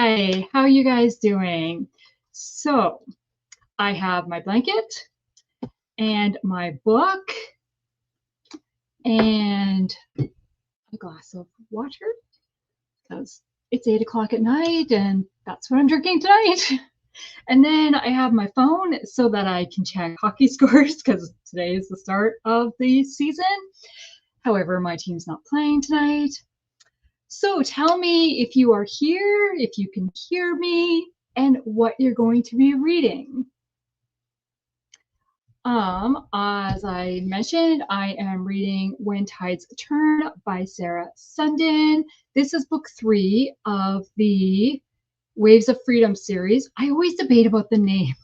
Hi, how are you guys doing? So, I have my blanket and my book and a glass of water because it's 8 o'clock at night and that's what I'm drinking tonight. And then I have my phone so that I can check hockey scores because today is the start of the season. However, my team's not playing tonight. So tell me if you are here, if you can hear me, and what you're going to be reading. As I mentioned, I am reading When Tides Turn by Sarah Sundin. This is book 3 of the Waves of Freedom series. I always debate about the name.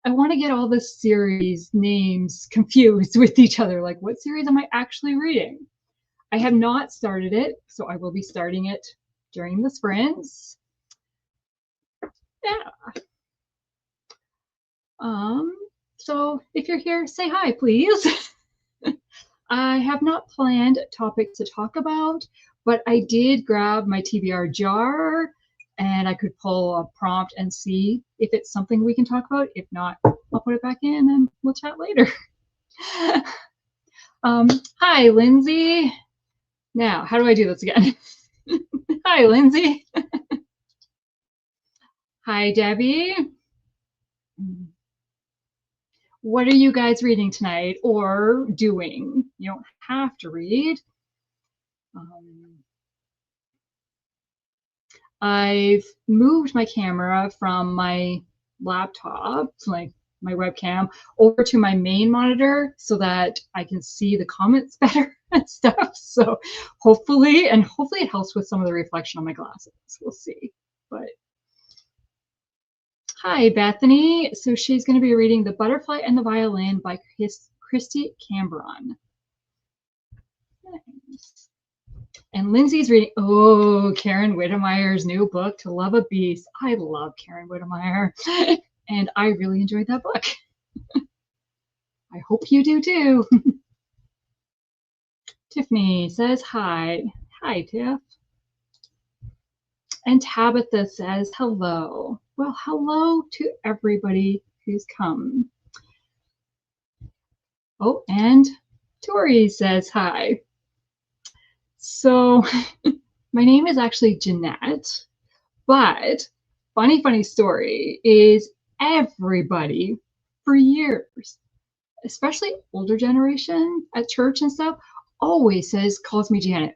I want to get all the series names confused with each other. Like, what series am I actually reading? I have not started it, so I will be starting it during the sprints. Yeah. So if you're here, say hi, please. I have not planned topics to talk about, but I did grab my TBR jar and I could pull a prompt and see if it's something we can talk about. If not, I'll put it back in and we'll chat later. Hi, Lindsay. Now, how do I do this again? Hi, Lindsay. Hi, Debbie. What are you guys reading tonight or doing? You don't have to read. I've moved my camera from my laptop, like my webcam, over to my main monitor so that I can see the comments better and stuff. So hopefully it helps with some of the reflection on my glasses. We'll see. But hi, Bethany. So she's going to be reading The Butterfly and the Violin by Christy Cambron. Nice. And Lindsay's reading, Karen Wittemeyer's new book, To Love a Beast. I love Karen Wittemeyer, and I really enjoyed that book. I hope you do too. Tiffany says hi. Hi, Tiff. And Tabitha says hello. Well, hello to everybody who's come. Oh, and Tori says hi. So my name is actually Jeanette, but funny story is everybody for years, especially older generation at church and stuff, always calls me Janet.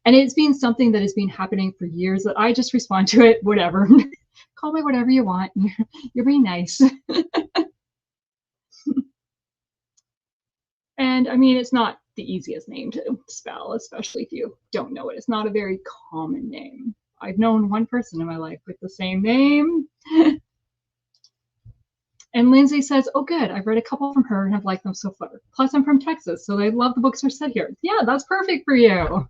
And it's been something that has been happening for years that I just respond to it, whatever. Call me whatever you want. You're being nice. And I mean, it's not the easiest name to spell, especially if you don't know it. It's not a very common name. I've known one person in my life with the same name. And Lindsay says, oh, good. I've read a couple from her and have liked them so far. Plus, I'm from Texas, so they love the books are set here. Yeah, that's perfect for you.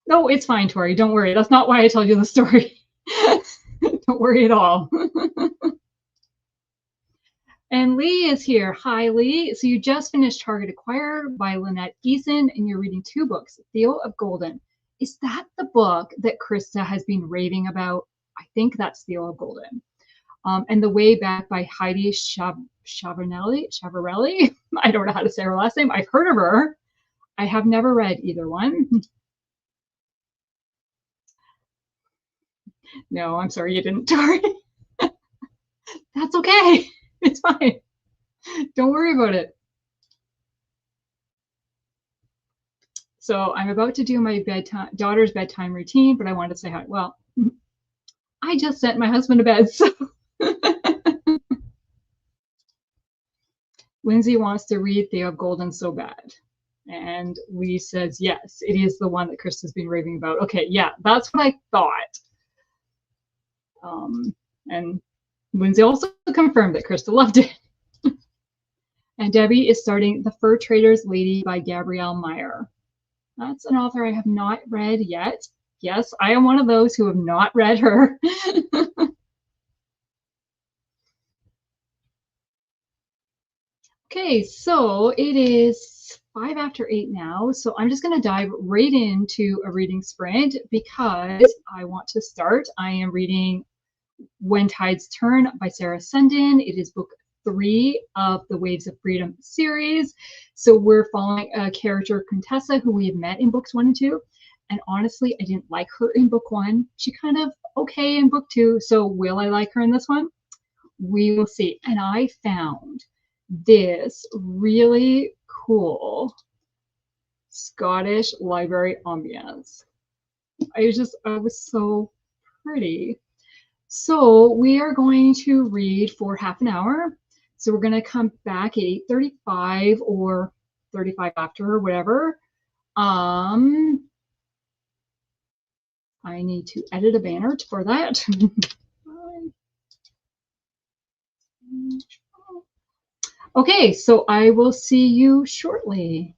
No, it's fine, Tori. Don't worry. That's not why I told you the story. Don't worry at all. And Lee is here. Hi, Lee. So you just finished Target Acquired by Lynette Geeson, and you're reading 2 books, Theo of Golden. Is that the book that Krista has been raving about? I think that's Theo of Golden. And The Way Back by Heidi Chavarelli. I don't know how to say her last name. I've heard of her. I have never read either one. No, I'm sorry you didn't, Tori. That's okay. It's fine. Don't worry about it. So I'm about to do my daughter's bedtime routine, but I wanted to say hi. Well, I just sent my husband to bed, so Lindsay wants to read Theo of Golden so bad. And Lee says, yes, it is the one that Krista's been raving about. Okay, yeah, that's what I thought. And Lindsay also confirmed that Krista loved it. And Debbie is starting The Fur Trader's Lady by Gabrielle Meyer. That's an author I have not read yet. Yes, I am one of those who have not read her. Okay, so it is 5 after 8 now, so I'm just going to dive right into a reading sprint because I want to start. I am reading When Tides Turn by Sarah Sundin. It is book 3 of the Waves of Freedom series. So we're following a character, Contessa, who we have met in books 1 and 2. And honestly, I didn't like her in book 1. She kind of okay in book 2. So will I like her in this one? We will see. And I found this really cool Scottish library ambiance. I was so pretty. So we are going to read for half an hour. So we're going to come back at 8:35 or 35 after or whatever. I need to edit a banner for that. Okay, so I will see you shortly.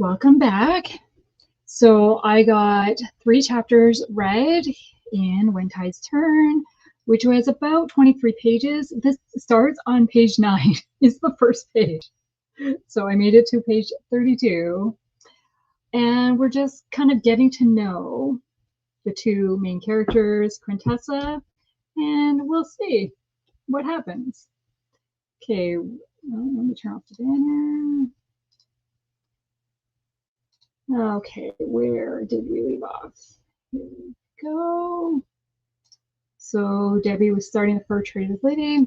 Welcome back. So I got 3 chapters read in When Tides Turn, which was about 23 pages. This starts on page 9. It's the first page. So I made it to page 32. And we're just kind of getting to know the 2 main characters, Quintessa, and we'll see what happens. Okay, well, let me turn off the banner. Okay, where did we leave off? Here we go. So Debbie was starting the fur trade with Lady,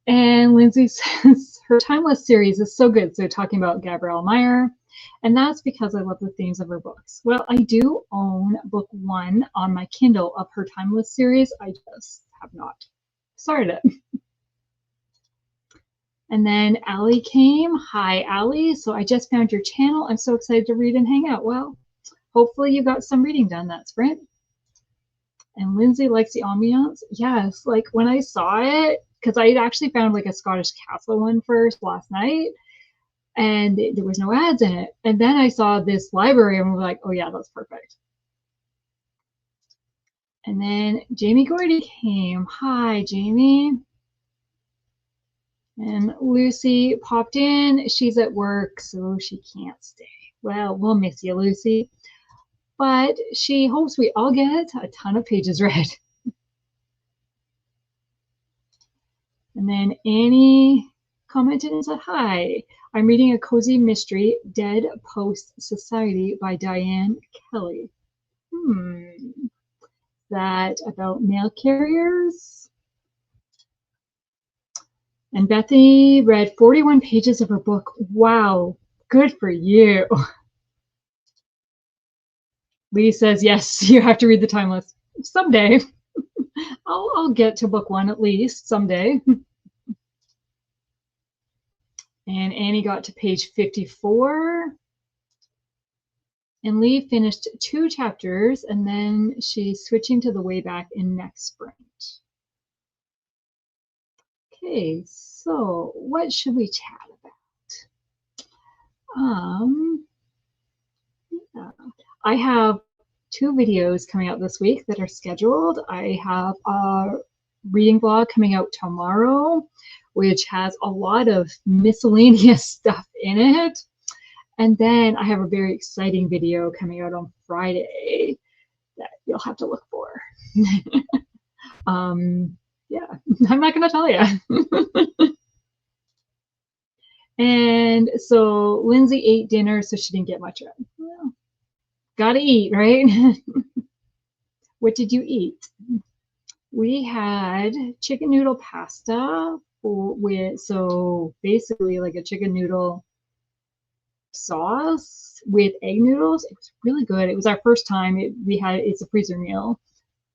and Lindsay says her Timeless series is so good. So talking about Gabrielle Meyer, and that's because I love the themes of her books. Well, I do own book 1 on my Kindle of her Timeless series. I just have not started it. And then Allie came. Hi, Allie. So I just found your channel. I'm so excited to read and hang out. Well, hopefully you got some reading done that sprint. And Lindsay likes the ambiance. Yes, like when I saw it, because I actually found like a Scottish Castle one first last night, and there was no ads in it. And then I saw this library and was like, oh yeah, that's perfect. And then Jamie Gordy came. Hi, Jamie. And Lucy popped in. She's at work, so she can't stay. Well, we'll miss you, Lucy. But she hopes we all get a ton of pages read. And then Annie commented and said, hi, I'm reading a cozy mystery, Dead Post Society by Diane Kelly. That about mail carriers? And Bethany read 41 pages of her book. Wow, good for you. Lee says, yes, you have to read The Timeless. Someday. I'll get to book 1 at least someday. And Annie got to page 54. And Lee finished 2 chapters, and then she's switching to the way back in next sprint. Okay, so what should we chat about? Yeah. I have 2 videos coming out this week that are scheduled. I have a reading vlog coming out tomorrow, which has a lot of miscellaneous stuff in it. And then I have a very exciting video coming out on Friday that you'll have to look for. Yeah, I'm not going to tell you. And so Lindsay ate dinner, so she didn't get much of it. Well, gotta eat, right? What did you eat? We had chicken noodle pasta with, so basically like a chicken noodle sauce with egg noodles. It was really good. It was our first time. It's a freezer meal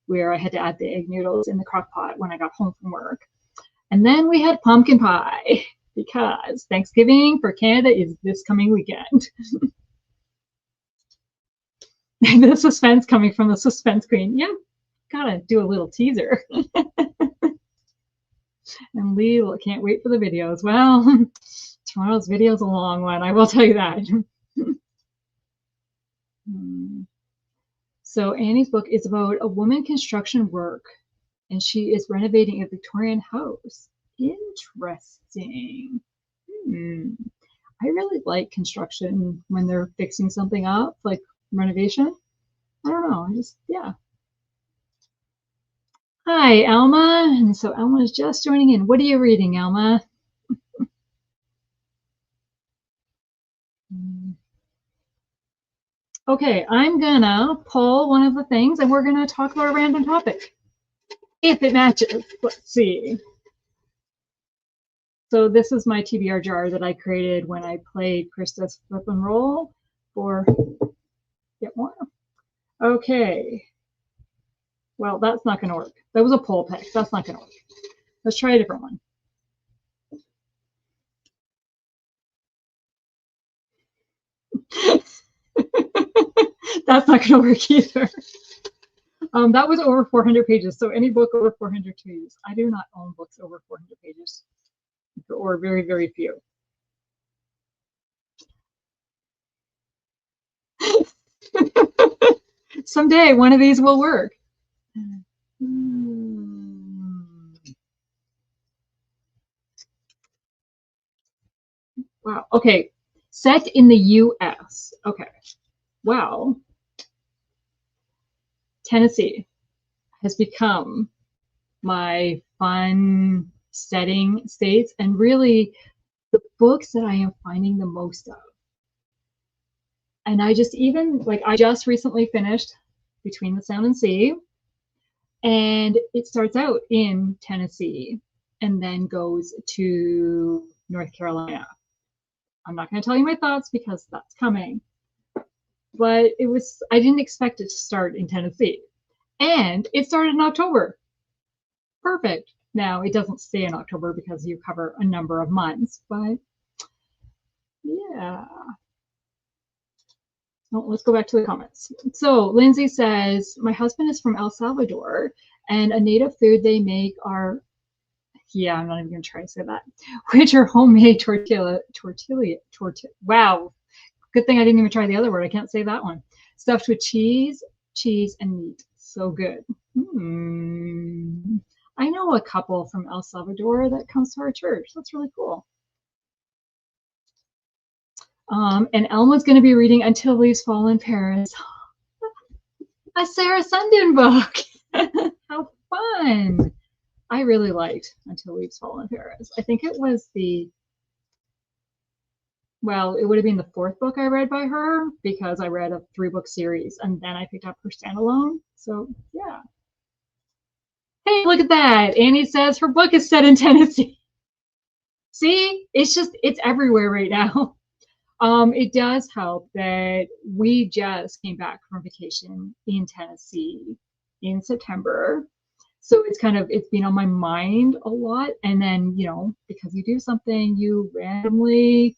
where I had to add the egg noodles in the crock pot when I got home from work. And then we had pumpkin pie because Thanksgiving for Canada is this coming weekend. The suspense coming from the suspense queen. Yeah, gotta do a little teaser. And Lee can't wait for the videos. Well, tomorrow's video is a long one, I will tell you that. So Annie's book is about a woman construction work, and she is renovating a Victorian house. Interesting. I really like construction when they're fixing something up, like renovation. I don't know, yeah. Hi, Alma. And so Alma is just joining in. What are you reading, Alma? Okay, I'm gonna pull one of the things and we're gonna talk about a random topic. If it matches, let's see. So this is my TBR jar that I created when I played Krista's Flip and Roll for Get More. Okay. Well, that's not gonna work. That was a pull pick. That's not gonna work. Let's try a different one. That's not gonna work either. That was over 400 pages. So any book over 400 pages. I do not own books over 400 pages, or very, very few. Someday one of these will work. Wow. Okay. Set in the US. Okay. Well, Tennessee has become my fun setting states, and really the books that I am finding the most of. And I just I just recently finished Between the Sound and Sea, and it starts out in Tennessee and then goes to North Carolina. I'm not going to tell you my thoughts because that's coming, but I didn't expect it to start in Tennessee. And it started in October. Perfect. Now, it doesn't stay in October because you cover a number of months, but yeah. Oh, let's go back to the comments. So Lindsay says, my husband is from El Salvador, and a native food they make are, yeah, I'm not even going to try to say that, which are homemade tortilla. Wow. Good thing I didn't even try the other word. I can't say that one. Stuffed with cheese, and meat. So good. I know a couple from El Salvador that comes to our church. That's really cool. And Elma's going to be reading Until Leaves Fall in Paris. A Sarah Sundin book. How fun. I really liked Until Leaves Fall in Paris. I think it was it would have been the fourth book I read by her because I read a 3-book series and then I picked up her standalone. So yeah. Hey, look at that. Annie says her book is set in Tennessee. See, it's everywhere right now. It does help that we just came back from vacation in Tennessee in September. So it's been on my mind a lot. And then, because you do something, you randomly,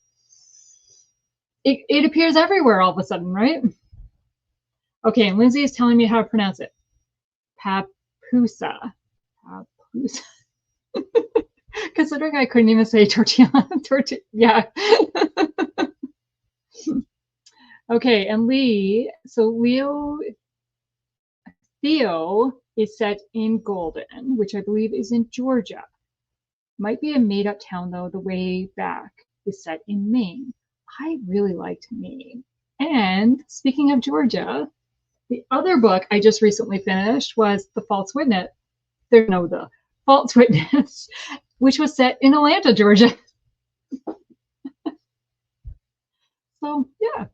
it appears everywhere all of a sudden, right? Okay, and Lindsay is telling me how to pronounce it. Papusa. Papusa. Considering I couldn't even say tortilla. Yeah. Okay, and Theo is set in Golden, which I believe is in Georgia. Might be a made-up town, though. The Way Back is set in Maine. I really liked Maine. And speaking of Georgia, the other book I just recently finished was The False Witness. The False Witness, which was set in Atlanta, Georgia. So, yeah.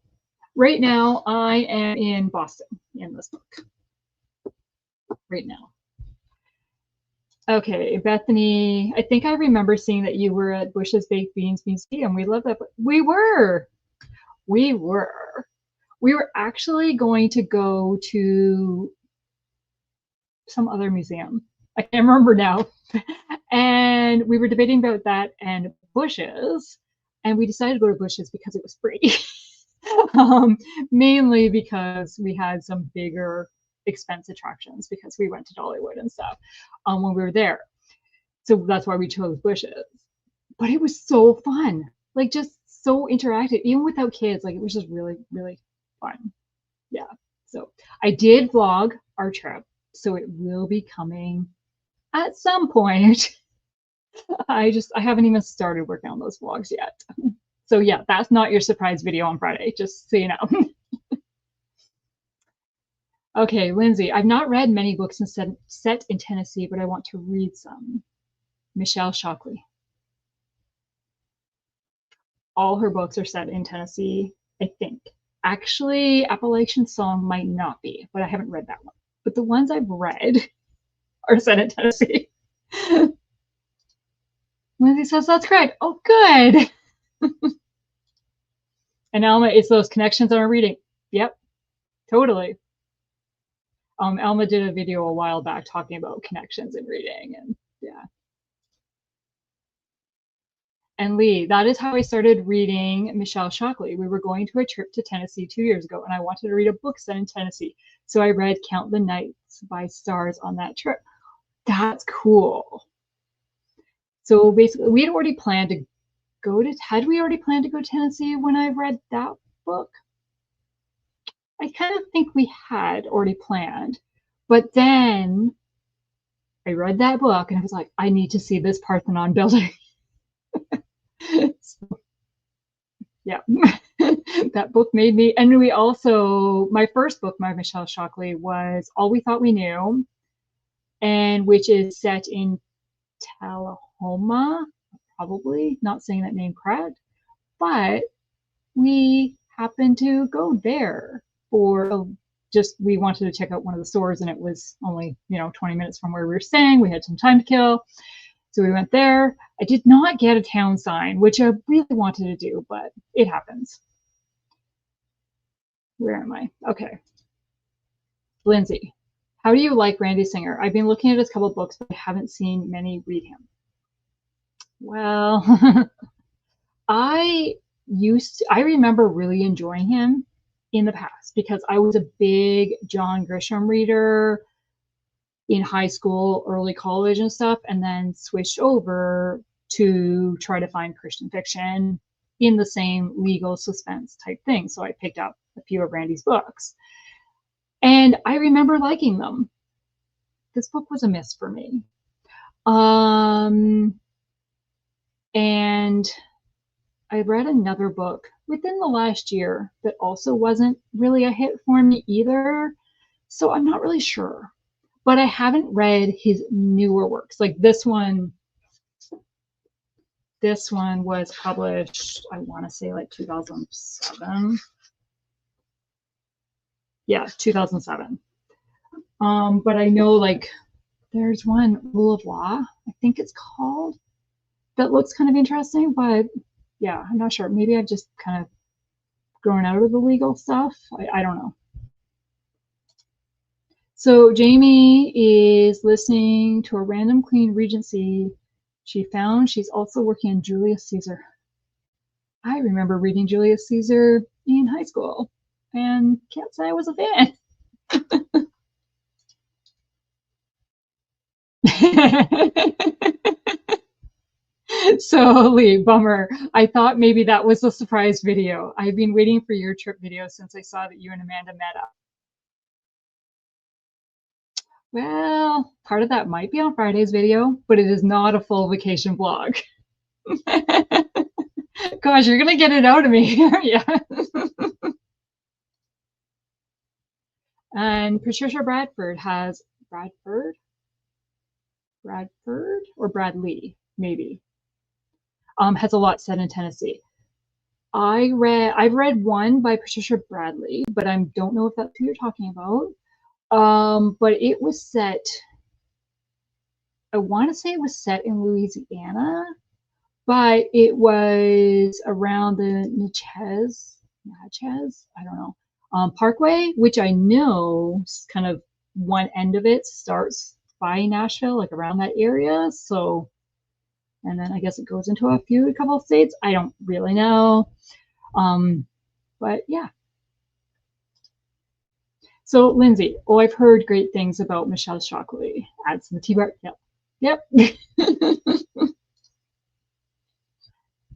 Right now, I am in Boston in this book. Right now. Okay, Bethany, I think I remember seeing that you were at Bush's Baked Beans Museum. We love that. We were. We were actually going to go to some other museum. I can't remember now. And we were debating about that and Bush's. And we decided to go to Bush's because it was free. Mainly because we had some bigger expense attractions because we went to Dollywood and stuff when we were there. So that's why we chose Bush's. But it was so fun, like just so interactive, even without kids. Like it was just really, really fun. Yeah. So I did vlog our trip, so it will be coming at some point. I haven't even started working on those vlogs yet. So yeah, that's not your surprise video on Friday, just so you know. Okay, Lindsay, I've not read many books set in Tennessee, but I want to read some. Michelle Shockley. All her books are set in Tennessee, I think. Actually, Appalachian Song might not be, but I haven't read that one. But the ones I've read are set in Tennessee. Lindsay says that's correct. Oh, good. And Alma, it's those connections I'm reading. Yep, totally. Alma did a video a while back talking about connections in reading, and yeah. And Lee, that is how I started reading Michelle Shockley. We were going to a trip to Tennessee 2 years ago, and I wanted to read a book set in Tennessee. So I read Count the Nights by Stars on that trip. That's cool. So basically, we had already planned to had we already planned to go to Tennessee when I read that book? I kind of think we had already planned. But then I read that book and I was like, I need to see this Parthenon building. So, yeah, that book made me. And we also, my first book by Michelle Shockley was All We Thought We Knew, and which is set in Tullahoma, probably not saying that name correct, but we happened to go there for just we wanted to check out one of the stores, and it was only 20 minutes from where we were staying. We had some time to kill, so we went there. I did not get a town sign, which I really wanted to do, but it happens. Where am I? Okay. Lindsay, how do you like Randy Singer? I've been looking at his couple books, but I haven't seen many read him. Well, I remember really enjoying him in the past because I was a big John Grisham reader in high school, early college and stuff, and then switched over to try to find Christian fiction in the same legal suspense type thing. So I picked up a few of Randy's books. And I remember liking them. This book was a miss for me. And I read another book within the last year that also wasn't really a hit for me either. So I'm not really sure. But I haven't read his newer works. Like this one was published, I want to say like 2007. Yeah, 2007. But I know like there's one, Rule of Law, I think it's called, that looks kind of interesting, but yeah, I'm not sure. Maybe I've just kind of grown out of the legal stuff. I don't know. So Jamie is listening to a random Queen Regency she found. She's also working on Julius Caesar. I remember reading Julius Caesar in high school and can't say I was a fan. So Lee, bummer. I thought maybe that was a surprise video. I've been waiting for your trip video since I saw that you and Amanda met up. Well, part of that might be on Friday's video, but it is not a full vacation vlog. Gosh, you're gonna get it out of me, aren't you? And Patricia Bradford has Bradford or Bradley, maybe. Has a lot set in Tennessee. I've read one by Patricia Bradley, but I don't know if that's who you're talking about. But it was set, I want to say it was set in Louisiana, but it was around the Natchez, I don't know, Parkway, which I know kind of one end of it starts by Nashville, like around that area. So, and then I guess it goes into a couple of states. I don't really know. But yeah. So Lindsay, I've heard great things about Michelle Shockley. Add some tea bar. Yep.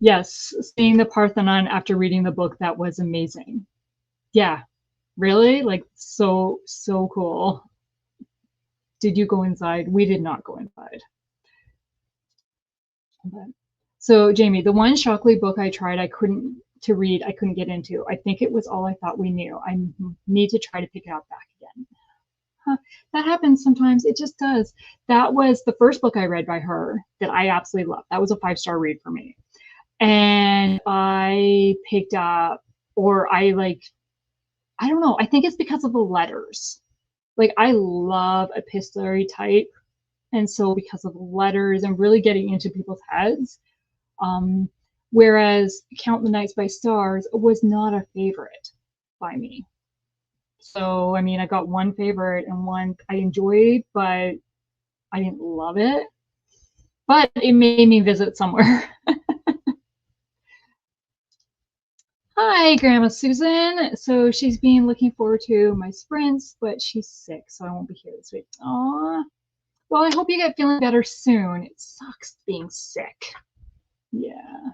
Yes, seeing the Parthenon after reading the book, that was amazing. Yeah, really? Like so cool. Did you go inside? We did not go inside. But, so Jamie, the one Shockley book I tried, I couldn't get into. I think it was All I Thought We Knew. I need to try to pick it up back again. Huh, that happens sometimes. It just does. That was the first book I read by her that I absolutely loved. That was a 5-star read for me. And I picked up, or I don't know, I think it's because of the letters. Like I love epistolary type. And so because of the letters and really getting into people's heads, whereas Count the Nights by Stars was not a favorite by me. So, I mean, I got one favorite and one I enjoyed, but I didn't love it. But it made me visit somewhere. Hi, Grandma Susan. So she's been looking forward to my sprints, but she's sick, so I won't be here this week. Aw. Well, I hope you get feeling better soon. It sucks being sick. Yeah.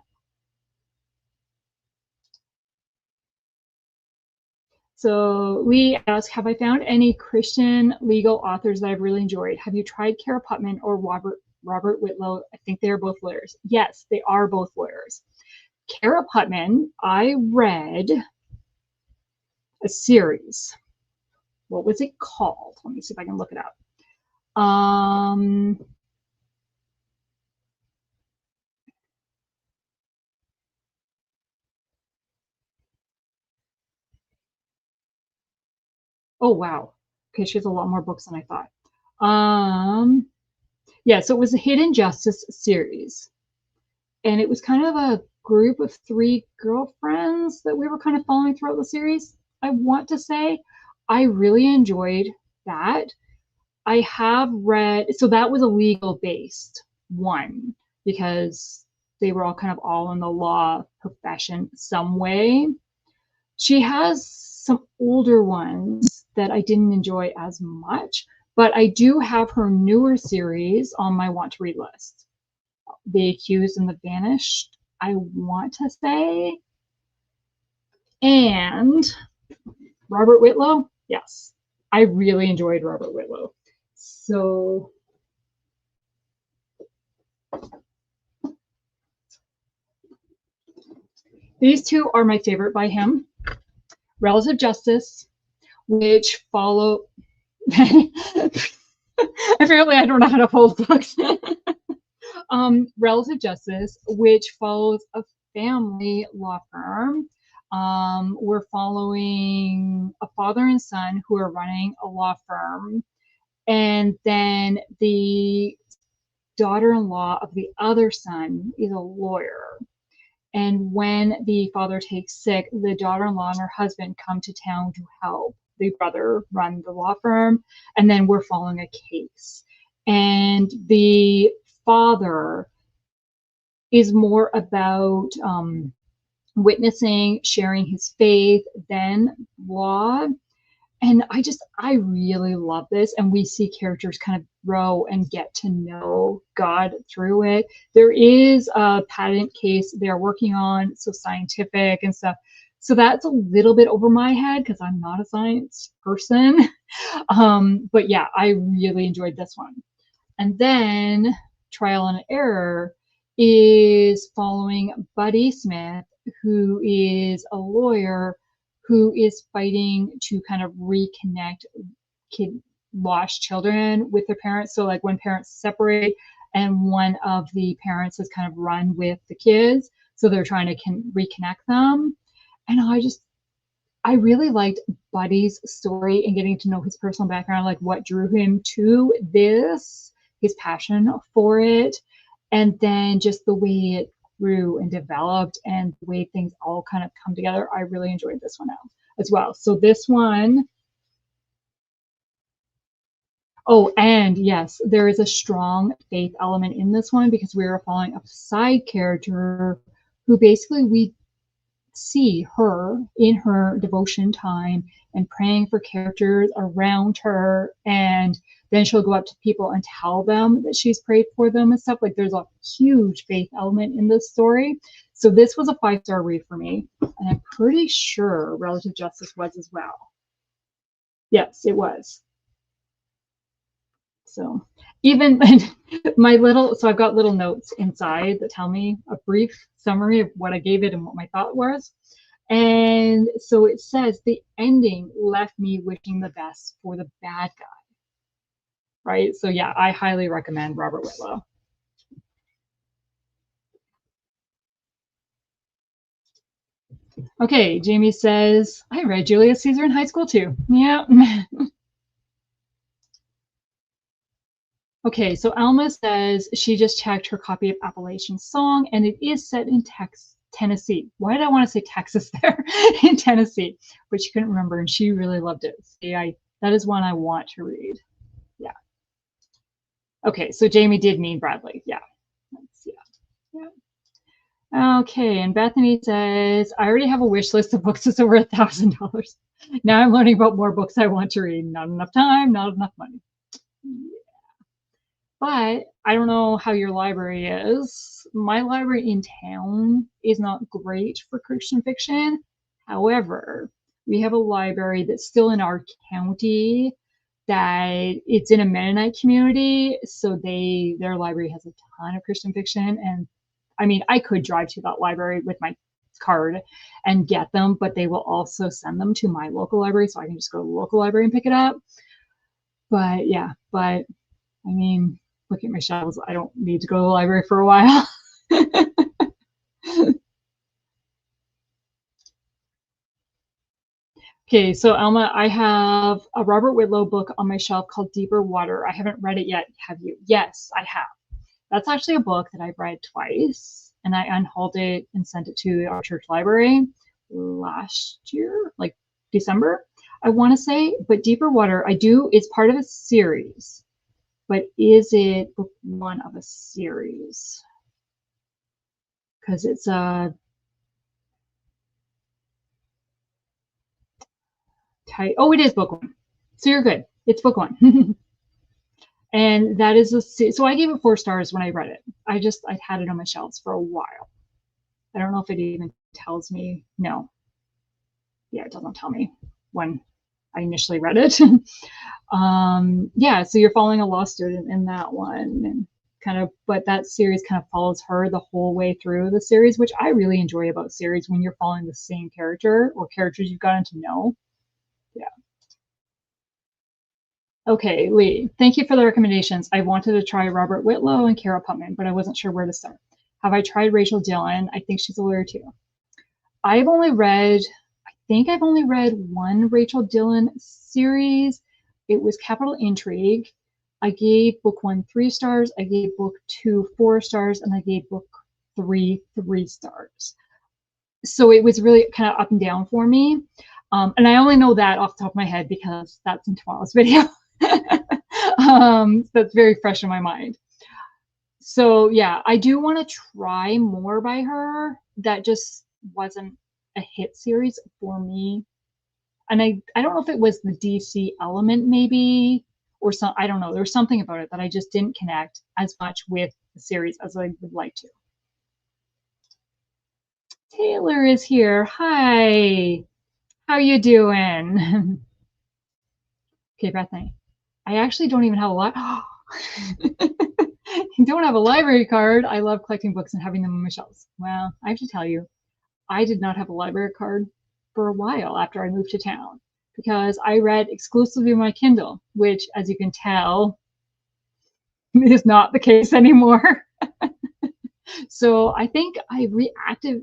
So Lee asks, have I found any Christian legal authors that I've really enjoyed? Have you tried Kara Putman or Robert Whitlow? I think they are both lawyers. Yes, they are both lawyers. Kara Putman, I read a series. What was it called? Let me see if I can look it up. Oh wow. Okay, she has a lot more books than I thought. Yeah, so it was a Hidden Justice series. And it was kind of a group of three girlfriends that we were kind of following throughout the series. I want to say I really enjoyed that. I have read, so that was a legal based one because they were all kind of all in the law profession some way. She has some older ones that I didn't enjoy as much, but I do have her newer series on my want to read list. The Accused and the Vanished, I want to say. And Robert Whitlow, yes. I really enjoyed Robert Whitlow. So these two are my favorite by him. Relative Justice, which follow apparently I don't know how to hold books. Relative Justice, which follows a family law firm. We're following a father and son who are running a law firm, and then the daughter-in-law of the other son is a lawyer. And when the father takes sick, the daughter-in-law and her husband come to town to help the brother run the law firm, and then we're following a case. And the father is more about witnessing, sharing his faith than law. And I really love this. And we see characters kind of grow and get to know God through it. There is a patent case they're working on, so scientific and stuff. So that's a little bit over my head because I'm not a science person. But yeah, I really enjoyed this one. And then Trial and Error is following Buddy Smith, who is a lawyer who is fighting to kind of reconnect lost children with their parents. So like when parents separate and one of the parents has kind of run with the kids, so they're trying to reconnect them. And I really liked Buddy's story and getting to know his personal background, like what drew him to this, his passion for it, and then just the way it grew and developed and the way things all kind of come together. I really enjoyed this one out as well. So this one, oh, and yes, there is a strong faith element in this one because we are following a side character who basically we see her in her devotion time and praying for characters around her, and then she'll go up to people and tell them that she's prayed for them and stuff. Like there's a huge faith element in this story. So this was a 5-star read for me, and I'm pretty sure Relative Justice was as well. Yes, it was. So even my little, so I've got little notes inside that tell me a brief summary of what I gave it and what my thought was. And so it says the ending left me wishing the best for the bad guy. Right. So yeah, I highly recommend Robert Whitlow. Okay, Jamie says, I read Julius Caesar in high school too. Yeah. Okay, so Alma says she just checked her copy of Appalachian Song and it is set in Tennessee. Why did I want to say Texas there? In Tennessee, but she couldn't remember and she really loved it. See, that is one I want to read. Yeah. Okay, so Jamie did mean Bradley. Yeah. Yeah. Okay, and Bethany says, I already have a wish list of books that's over $1,000. Now I'm learning about more books I want to read. Not enough time, not enough money. But I don't know how your library is. My library in town is not great for Christian fiction. However, We have a library that's still in our county, that it's in a Mennonite community, so their library has a ton of Christian fiction. And I mean, I could drive to that library with my card and get them, but they will also send them to my local library, so I can just go to the local library and pick it up. But yeah, but I mean, look at my shelves. I don't need to go to the library for a while. Okay, so Alma, I have a Robert Whitlow book on my shelf called Deeper Water. I haven't read it yet. Have you? Yes, I have. That's actually a book that I've read twice, and I unhauled it and sent it to our church library last year, like December, I want to say. But Deeper Water, it's part of a series, but is it book one of a series? Because it's a oh, it is book one. So you're good. It's book one. And that is so I gave it 4 stars when I read it. I'd had it on my shelves for a while. I don't know if it even tells me. No. Yeah, it doesn't tell me when I initially read it. Yeah, so you're following a law student in that one, and but that series kind of follows her the whole way through the series, which I really enjoy about series, when you're following the same character or characters you've gotten to know. Yeah. Okay, Lee, thank you for the recommendations. I wanted to try Robert Whitlow and Cara Putman, but I wasn't sure where to start. Have I tried Rachel Dillon? I think she's a lawyer too. I think I've only read one Rachel Dillon series. It was Capital Intrigue. I gave book 1 3 stars. I gave book 2 4 stars, and I gave book 3 3 stars. So it was really kind of up and down for me. And I only know that off the top of my head because that's in tomorrow's video. That's very fresh in my mind. So yeah, I do want to try more by her. That just wasn't a hit series for me. And I don't know if it was the DC element maybe, or some, I don't know. There was something about it that I just didn't connect as much with the series as I would like to. Taylor is here. Hi. How you doing? Okay, Bethany. I actually don't even have a lot. You don't have a library card. I love collecting books and having them on my shelves. Well, I have to tell you, I did not have a library card for a while after I moved to town, because I read exclusively on my Kindle, which, as you can tell, is not the case anymore. So I think I reacted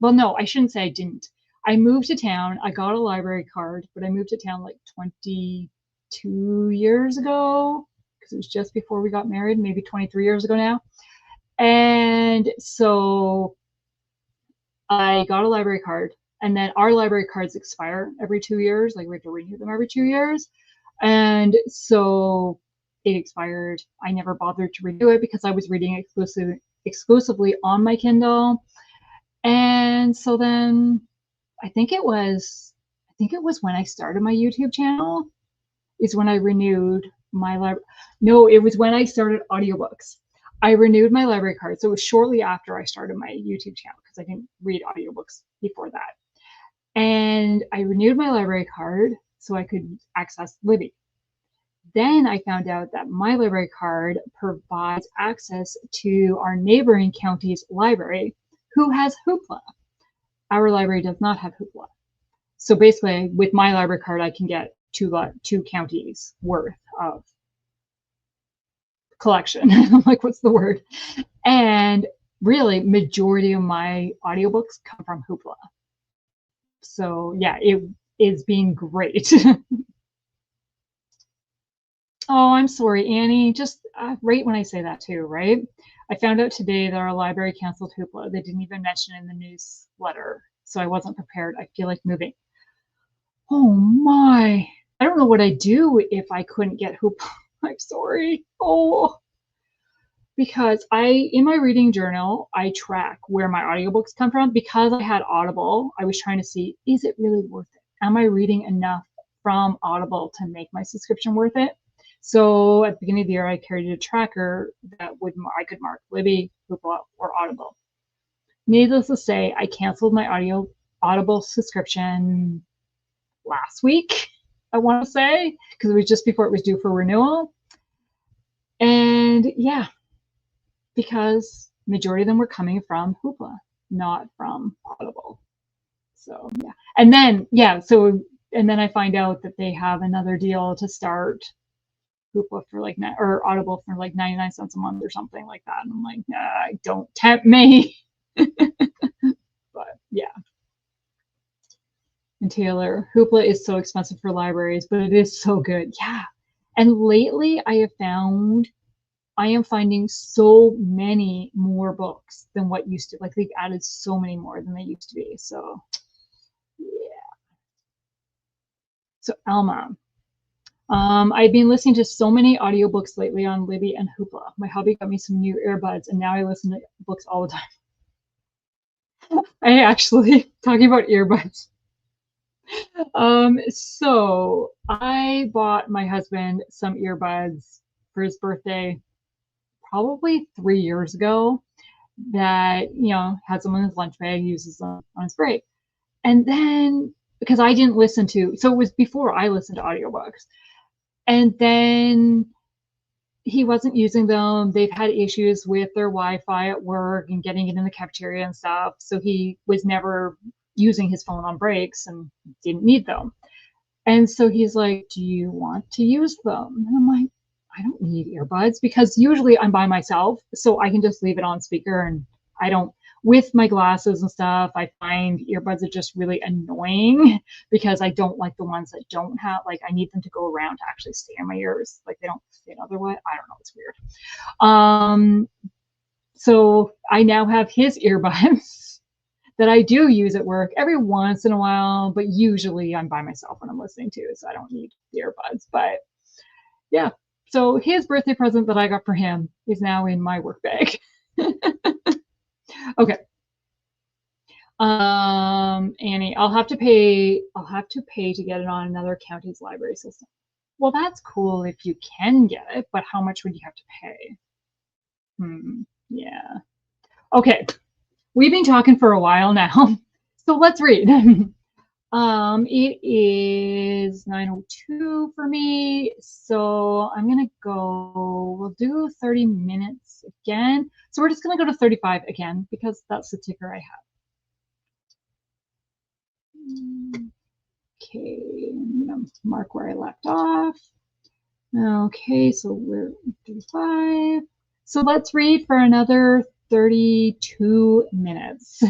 well, no, I shouldn't say I didn't. I moved to town. I got a library card, but I moved to town like 22 years ago, because it was just before we got married, maybe 23 years ago now. And so I got a library card, and then our library cards expire every 2 years. Like, we have to renew them every 2 years. And so it expired. I never bothered to renew it because I was reading exclusively on my Kindle. And so then I think it was when I started my YouTube channel is when I renewed my library. No, it was when I started audiobooks. I renewed my library card. So it was shortly after I started my YouTube channel, because I didn't read audiobooks before that. And I renewed my library card so I could access Libby. Then I found out that my library card provides access to our neighboring county's library, who has Hoopla. Our library does not have Hoopla. So basically, with my library card, I can get two counties worth of collection. Like, what's the word? And really, majority of my audiobooks come from Hoopla. So yeah, it is being great. Oh, I'm sorry, Annie. Just right when I say that too, right? I found out today that our library canceled Hoopla. They didn't even mention it in the newsletter, so I wasn't prepared. I feel like moving. Oh my. I don't know what I'd do if I couldn't get Hoopla. I'm sorry. Oh. Because in my reading journal, I track where my audiobooks come from. Because I had Audible, I was trying to see, is it really worth it? Am I reading enough from Audible to make my subscription worth it? So at the beginning of the year, I carried a tracker that I could mark Libby, Hoopla, or Audible. Needless to say, I canceled my Audible subscription last week, I want to say, because it was just before it was due for renewal. And yeah, because majority of them were coming from Hoopla, not from Audible. So yeah, and then I find out that they have another deal to start Hoopla for like or Audible for like 99 cents a month or something like that. And I'm like, nah, don't tempt me. But yeah. And Taylor, Hoopla is so expensive for libraries, but it is so good. Yeah. And lately I have found I am finding so many more books than what used to. Like they've added so many more than they used to be. So yeah. So Alma, I've been listening to so many audiobooks lately on Libby and Hoopla. My hubby got me some new earbuds, and now I listen to books all the time. I actually talking about earbuds. So I bought my husband some earbuds for his birthday probably 3 years ago that, has them in his lunch bag, uses them on his break. And then because I didn't listen to, so it was before I listened to audiobooks. And then he wasn't using them. They've had issues with their Wi-Fi at work and getting it in the cafeteria and stuff. So he was never using his phone on breaks and didn't need them. And so he's like, do you want to use them? And I'm like, I don't need earbuds because usually I'm by myself. So I can just leave it on speaker and I don't, with my glasses and stuff, I find earbuds are just really annoying because I don't like the ones that don't have, like, I need them to go around to actually stay in my ears. Like they don't fit otherwise. I don't know. It's weird. So I now have his earbuds that I do use at work every once in a while, but usually I'm by myself when I'm listening to, so I don't need the earbuds. But yeah, so his birthday present that I got for him is now in my work bag. Okay. Annie, I'll have to pay to get it on another county's library system. Well, that's cool if you can get it, but how much would you have to pay? Yeah. Okay. We've been talking for a while now, so let's read. It is 9:02 for me, so I'm gonna go, we'll do 30 minutes again. So we're just gonna go to 35 again because that's the ticker I have. Okay, I'm gonna mark where I left off. Okay, so we're 35. So let's read for another 32 minutes.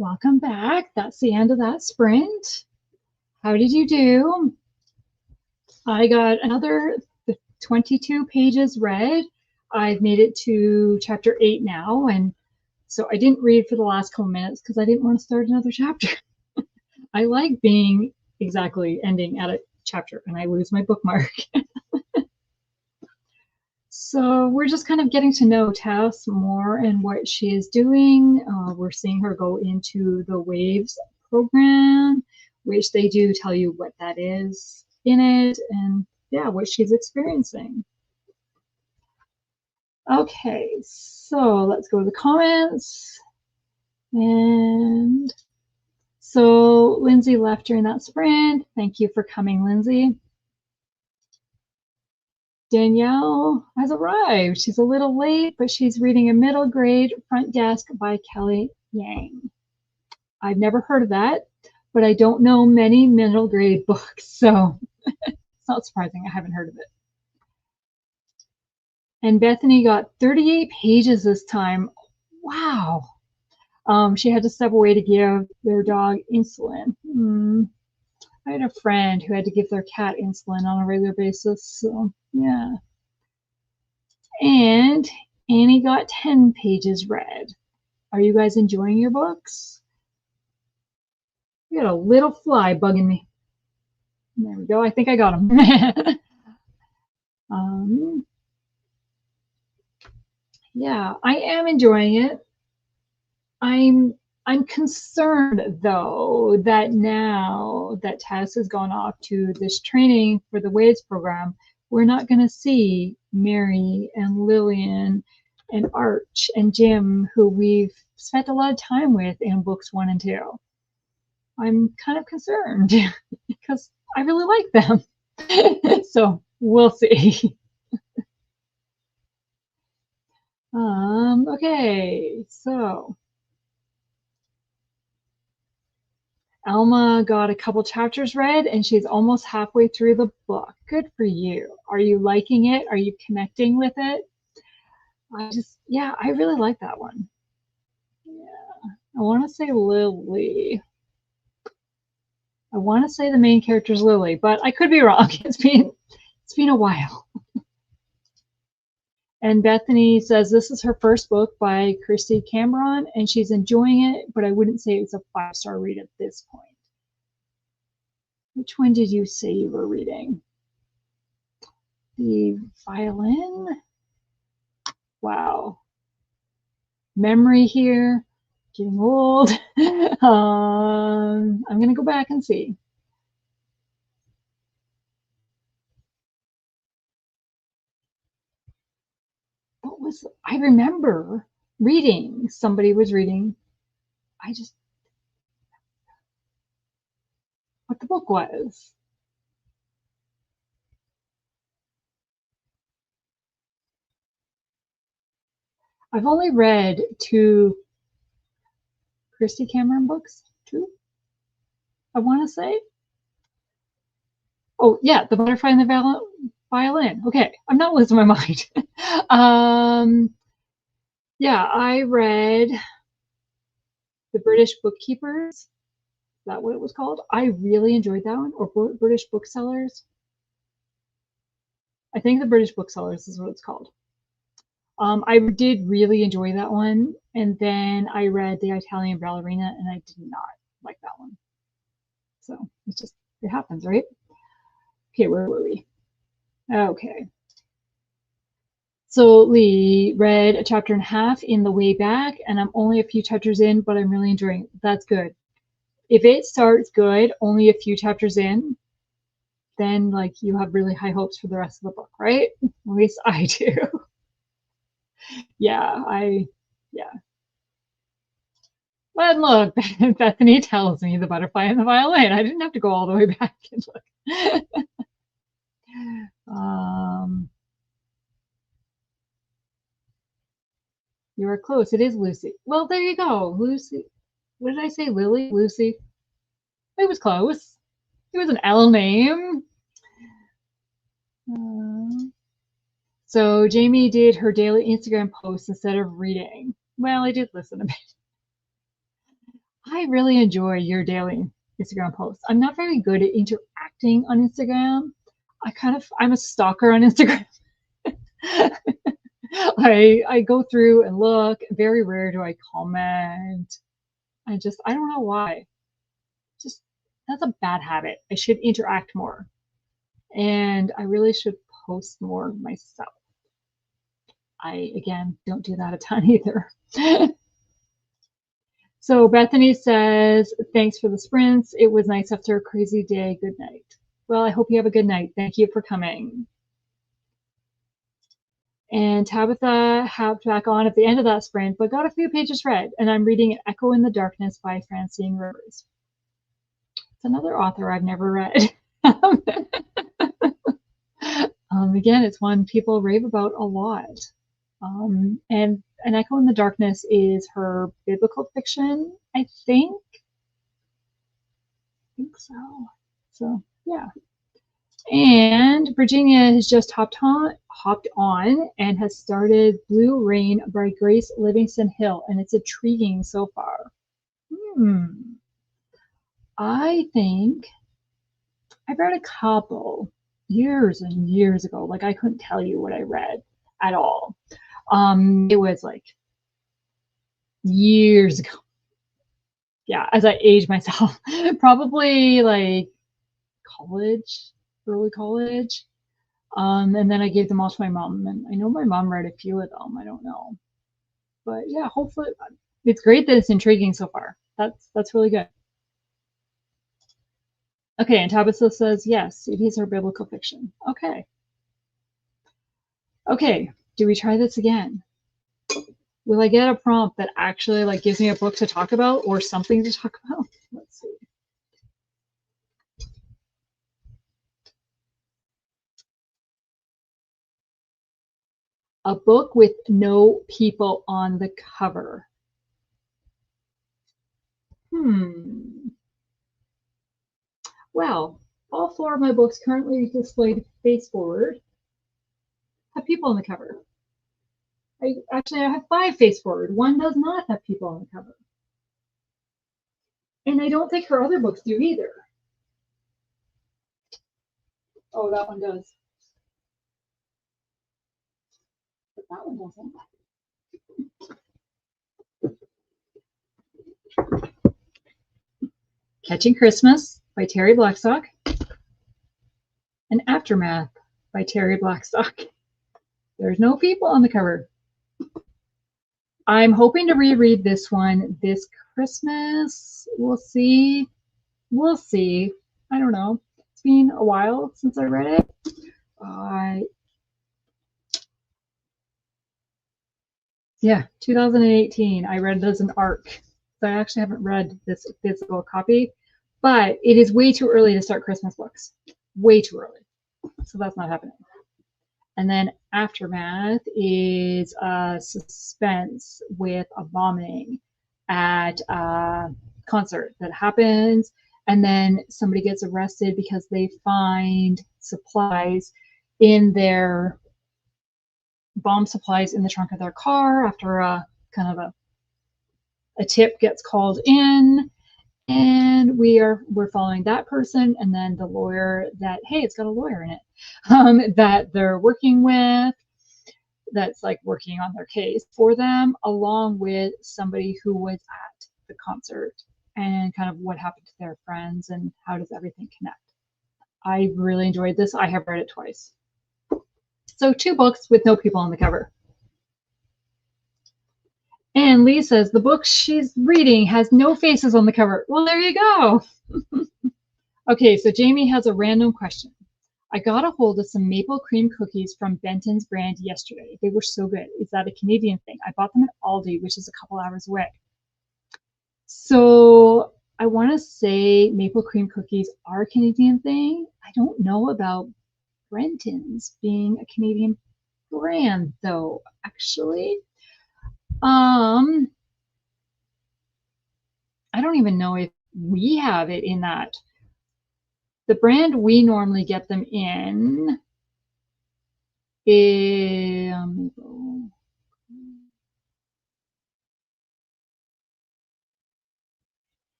Welcome back. That's the end of that sprint. How did you do? I got another 22 pages read. I've made it to chapter 8 now, and so I didn't read for the last couple minutes because I didn't want to start another chapter. I like being exactly ending at a chapter and I lose my bookmark. So we're just kind of getting to know Tess more and what she is doing. We're seeing her go into the WAVES program, which they do tell you what that is in it and yeah, what she's experiencing. Okay, so let's go to the comments. And so Lindsay left during that sprint. Thank you for coming, Lindsay. Danielle has arrived. She's a little late, but she's reading a middle grade front desk by Kelly Yang. I've never heard of that, but I don't know many middle grade books, so it's not surprising I haven't heard of it. And Bethany got 38 pages this time. Wow. She had to step away to give their dog insulin. I had a friend who had to give their cat insulin on a regular basis, so yeah. And Annie got 10 pages read. Are you guys enjoying your books? We got a little fly bugging me. There we go. I think I got him. Yeah, I am enjoying it. I'm concerned though that now that Tess has gone off to this training for the WAVES program, we're not going to see Mary and Lillian and Arch and Jim, who we've spent a lot of time with in books 1 and 2. I'm kind of concerned because I really like them. So we'll see. Okay, so Alma got a couple chapters read and she's almost halfway through the book. Good for you. Are you liking it? Are you connecting with it? I really like that one. Yeah, I want to say Lily. I want to say the main character is Lily, but I could be wrong. It's been a while. And Bethany says this is her first book by Christy Cameron, and she's enjoying it, but I wouldn't say it's a 5-star read at this point. Which one did you say you were reading? The violin? Wow. Memory here, getting old. I'm going to go back and see. I remember reading, somebody was reading, what the book was. I've only read 2 Christy Cameron books, 2, I want to say. Oh, yeah, The Butterfly and the Violin. Okay, I'm not losing my mind. Yeah, I read The British Bookkeepers. Is that what it was called? I really enjoyed that one. Or British Booksellers. I think The British Booksellers is what it's called. I did really enjoy that one. And then I read The Italian Ballerina and I did not like that one. So it happens, right? Okay, where were we? Okay. So Lee read a chapter and a half in the way back, and I'm only a few chapters in, but I'm really enjoying it. That's good. If it starts good, only a few chapters in, then like you have really high hopes for the rest of the book, right? At least I do. Yeah. But look, Bethany tells me The Butterfly and the Violin. I didn't have to go all the way back and look. You are close. It is Lucy. Well, there you go. Lucy. What did I say? Lily? Lucy? It was close. It was an L name. So Jamie did her daily Instagram posts instead of reading. Well, I did listen a bit. I really enjoy your daily Instagram posts. I'm not very good at interacting on Instagram. I'm a stalker on Instagram. I go through and look. Very rare do I comment. I don't know why. Just that's a bad habit. I should interact more. And I really should post more myself. I again don't do that a ton either. So Bethany says, thanks for the sprints. It was nice after a crazy day. Good night. Well, I hope you have a good night. Thank you for coming. And Tabitha hopped back on at the end of that sprint, but got a few pages read. And I'm reading Echo in the Darkness by Francine Rivers. It's another author I've never read. Again, it's one people rave about a lot. And An Echo in the Darkness is her biblical fiction, I think. I think so. So, yeah. And Virginia has just hopped on and has started Blue Rain by Grace Livingston Hill, and it's intriguing so far. I think I've read a couple years and years ago. Like I couldn't tell you what I read at all. It was like years ago. Yeah, as I age myself, probably like college, early college. And then I gave them all to my mom, and I know my mom read a few of them. I don't know, but yeah, hopefully it's great that it's intriguing so far. That's really good. Okay, and Tabitha says yes, it is her biblical fiction. Okay. Okay, do we try this again? Will I get a prompt that actually like gives me a book to talk about or something to talk about? Let's see. A book with no people on the cover. Well, all 4 of my books currently displayed face forward have people on the cover. I have 5 face forward. One does not have people on the cover. And I don't think her other books do either. Oh, that one does. But that one doesn't. Catching Christmas by Terry Blackstock and Aftermath by Terry Blackstock. There's no people on the cover. I'm hoping to reread this one this Christmas. We'll see. We'll see. I don't know. It's been a while since I read it. Yeah, 2018. I read it as an ARC. So I actually haven't read this physical copy, but it is way too early to start Christmas books. Way too early. So that's not happening. And then Aftermath is a suspense with a bombing at a concert that happens. And then somebody gets arrested because they find supplies in their bomb supplies in the trunk of their car after a kind of a tip gets called in. And we're following that person and then the lawyer that, hey, it's got a lawyer in it, that they're working with, that's like working on their case for them, along with somebody who was at the concert and kind of what happened to their friends and how does everything connect. I really enjoyed this. I have read it twice. So 2 books with no people on the cover. And Lee says the book she's reading has no faces on the cover. Well, there you go. Okay, so Jamie has a random question. I got a hold of some maple cream cookies from Benton's brand yesterday. They were so good. Is that a Canadian thing? I bought them at Aldi, which is a couple hours away. So I want to say maple cream cookies are a Canadian thing. I don't know about Benton's being a Canadian brand, though, actually. I don't even know if we have it in that. The brand we normally get them in is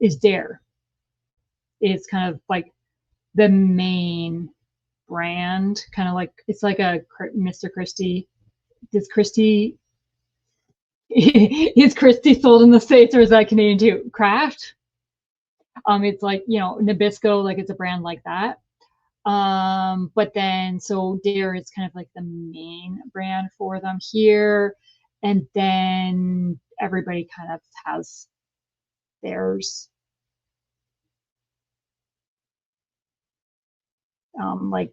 is Dare. It's kind of like the main brand, kind of like it's like a Mr. Christie. Does Christie is Christie sold in the States or is that Canadian too? Kraft. It's like, you know, Nabisco, like it's a brand like that. But then so Dare is kind of like the main brand for them here. And then everybody kind of has theirs. Like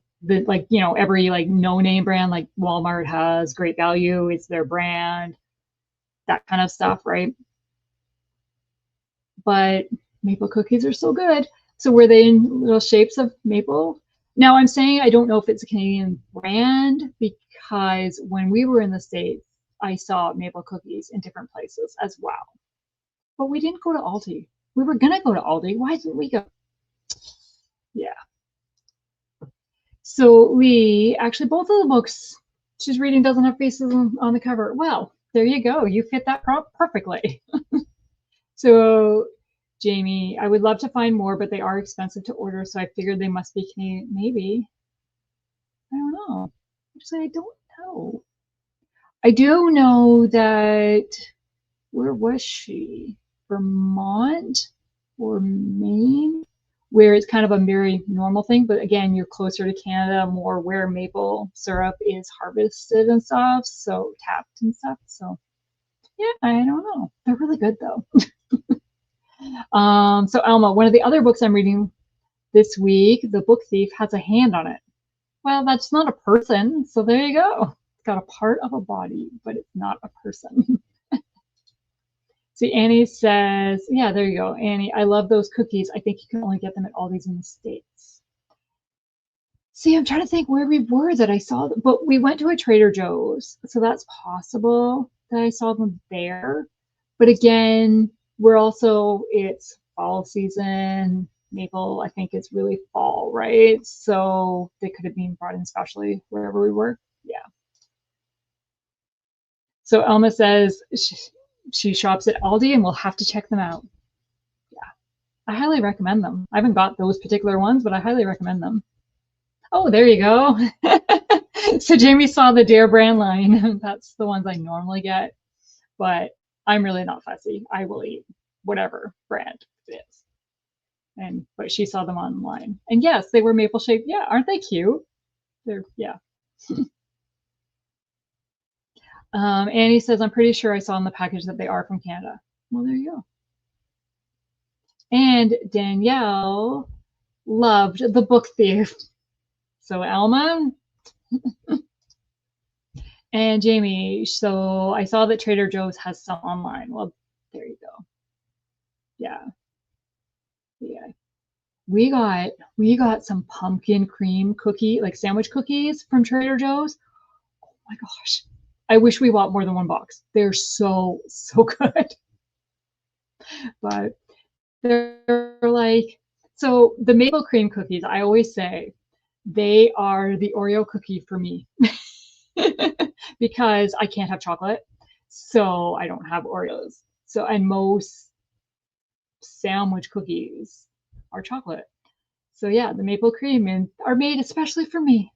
you know, every like no name brand, like Walmart has Great Value, it's their brand, that kind of stuff, right? But maple cookies are so good. So were they in little shapes of maple? Now I'm saying I don't know if it's a Canadian brand because when we were in the States, I saw maple cookies in different places as well. But we didn't go to Aldi. We were gonna go to Aldi. Why didn't we go? Yeah. So Lee, actually both of the books she's reading doesn't have faces on the cover. Well, there you go. You fit that perfectly. So Jamie, I would love to find more, but they are expensive to order, so I figured they must be Canadian. Maybe. I don't know. Actually, I don't know. I do know that, where was she? Vermont or Maine, where it's kind of a very normal thing. But again, you're closer to Canada, more where maple syrup is harvested and stuff, so tapped and stuff. So yeah, I don't know. They're really good though. So Alma, one of the other books I'm reading this week, The Book Thief, has a hand on it. Well, that's not a person, so there you go. It's got a part of a body, but it's not a person. See, Annie says, yeah, there you go. Annie, I love those cookies. I think you can only get them at Aldi's in the States. See, I'm trying to think where we were that I saw them, but we went to a Trader Joe's, so that's possible that I saw them there. But again, we're also, it's fall season. Maple, I think, is really fall, right? So they could have been brought in specially wherever we were. Yeah. So Elma says she shops at Aldi and we'll have to check them out. Yeah. I highly recommend them. I haven't got those particular ones, but I highly recommend them. Oh, there you go. So Jamie saw the Dare brand line. That's the ones I normally get, but I'm really not fussy. I will eat whatever brand it is. But she saw them online. And yes, they were maple shaped. Yeah, aren't they cute? They're, yeah. Annie says, I'm pretty sure I saw in the package that they are from Canada. Well, there you go. And Danielle loved The Book Thief. So Alma and Jamie, so I saw that Trader Joe's has some online. Well, there you go. Yeah. Yeah. We got some pumpkin cream cookie, like sandwich cookies from Trader Joe's. Oh my gosh. I wish we bought more than one box. They're so good. But they're like, so the maple cream cookies, I always say they are the Oreo cookie for me because I can't have chocolate. So I don't have Oreos. So, and most sandwich cookies are chocolate. So yeah, the maple cream and are made especially for me.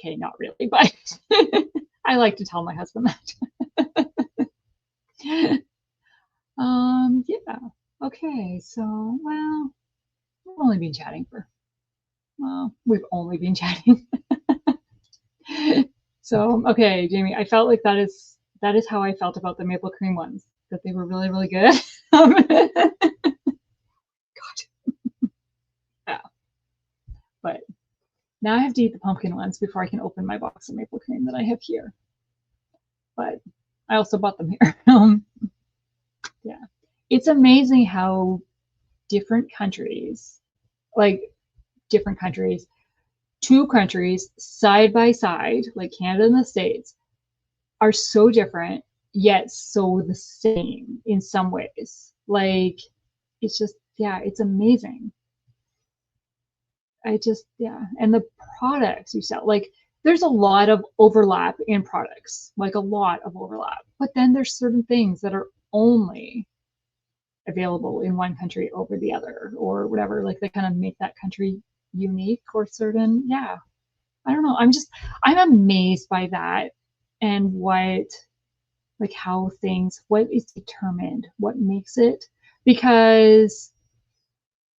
Okay, not really, but I like to tell my husband that. Yeah. Okay, so well, we've only been chatting for we've only been chatting. So okay, Jamie, I felt like that is how I felt about the maple cream ones, that they were really, really good. God. Yeah. But now I have to eat the pumpkin ones before I can open my box of maple cream that I have here. But I also bought them here. Yeah. It's amazing how different countries, two countries side by side, like Canada and the States, are so different, yet so the same in some ways. Like, it's just, yeah, it's amazing. And the products you sell, like, there's a lot of overlap in products, like a lot of overlap. But then there's certain things that are only available in one country over the other or whatever. Like they kind of make that country unique or certain. Yeah. I don't know. I'm amazed by that and like how what is determined, what makes it, because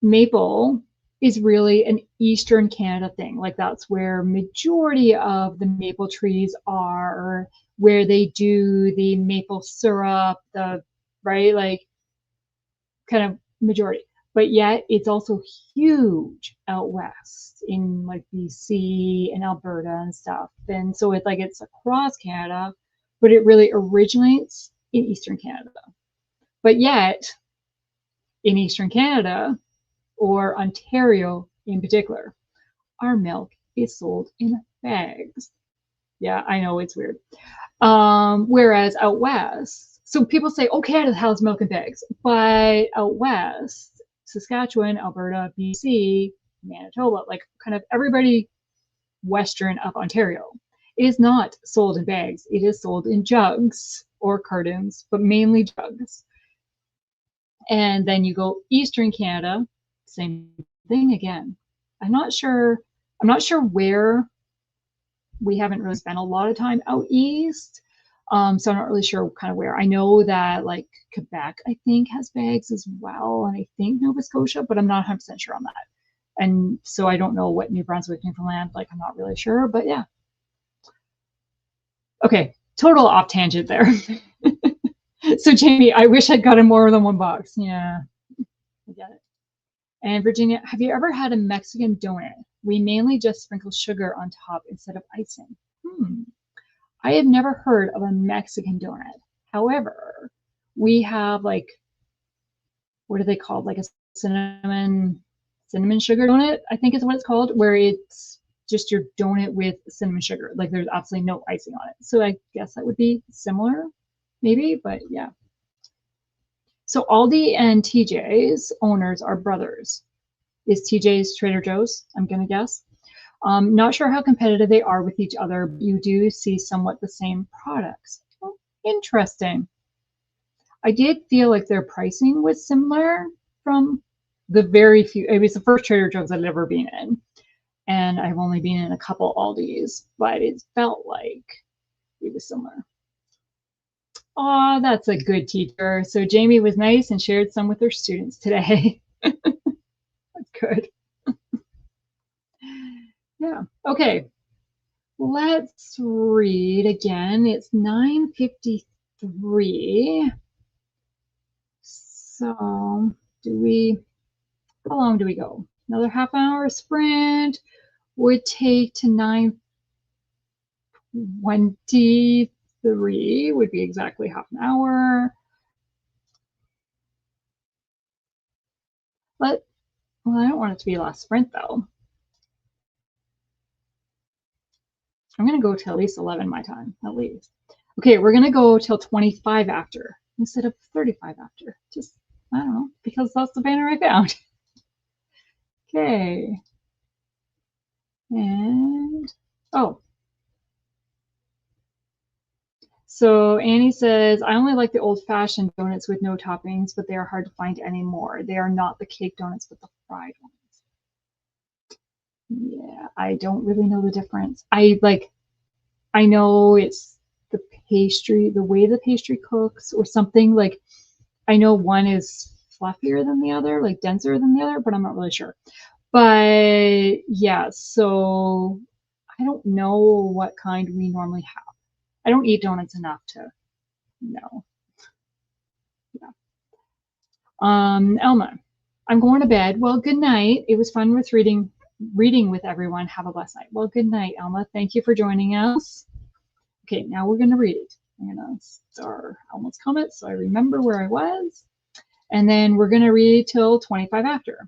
maple is really an Eastern Canada thing. Like that's where majority of the maple trees are, where they do the maple syrup, right? Like kind of majority. But yet it's also huge out west in like BC and Alberta and stuff. And so it's across Canada, but it really originates in Eastern Canada. But yet in Eastern Canada, or Ontario in particular, our milk is sold in bags. Yeah, I know it's weird. Whereas out west, so people say, oh, Canada has milk in bags, but out west, Saskatchewan, Alberta, BC, Manitoba, like kind of everybody western of Ontario, is not sold in bags. It is sold in jugs or cartons, but mainly jugs. And then you go Eastern Canada, same thing again. I'm not sure where. We haven't really spent a lot of time out east. So I'm not really sure kind of where. I know that like Quebec, I think, has bags as well. And I think Nova Scotia, but I'm not 100% sure on that. And so I don't know what New Brunswick, Newfoundland, like I'm not really sure, but yeah. Okay, total off tangent there. So Jamie, I wish I'd gotten more than one box. Yeah, I get it. And Virginia, have you ever had a Mexican donut? We mainly just sprinkle sugar on top instead of icing. I have never heard of a Mexican donut. However, we have like, what are they called? Like a cinnamon sugar donut, I think is what it's called, where it's just your donut with cinnamon sugar. Like there's absolutely no icing on it. So I guess that would be similar, maybe, but yeah. So Aldi and TJ's owners are brothers. Is TJ's Trader Joe's? I'm gonna guess. Not sure how competitive they are with each other, but you do see somewhat the same products. Oh, interesting. I did feel like their pricing was similar from the very few. It was the first Trader Joe's I've ever been in, and I've only been in a couple Aldi's, but it felt like it was similar. Oh, that's a good teacher. So Jamie was nice and shared some with her students today. That's good. Yeah. Okay. Let's read again. It's 9:53. So how long do we go? Another half hour sprint would take to 9:23 would be exactly half an hour. Well, I don't want it to be a last sprint though. I'm going to go till at least 11 my time, at least. Okay, we're going to go till 25 after instead of 35 after. Just, I don't know, because that's the banner I found. Okay. And, oh. So Annie says, I only like the old-fashioned donuts with no toppings, but they are hard to find anymore. They are not the cake donuts, but the fried ones. Yeah, I don't really know the difference. I know it's the pastry, the way the pastry cooks or something. Like I know one is fluffier than the other, like denser than the other, but I'm not really sure. But yeah, so I don't know what kind we normally have. I don't eat donuts enough to know. Yeah. Elma, I'm going to bed. Well, good night. It was fun with reading with everyone. Have a blessed night. Well, good night, Elma. Thank you for joining us. Okay, now we're going to read. I'm going to star Elma's comments so I remember where I was. And then we're going to read till 25 after.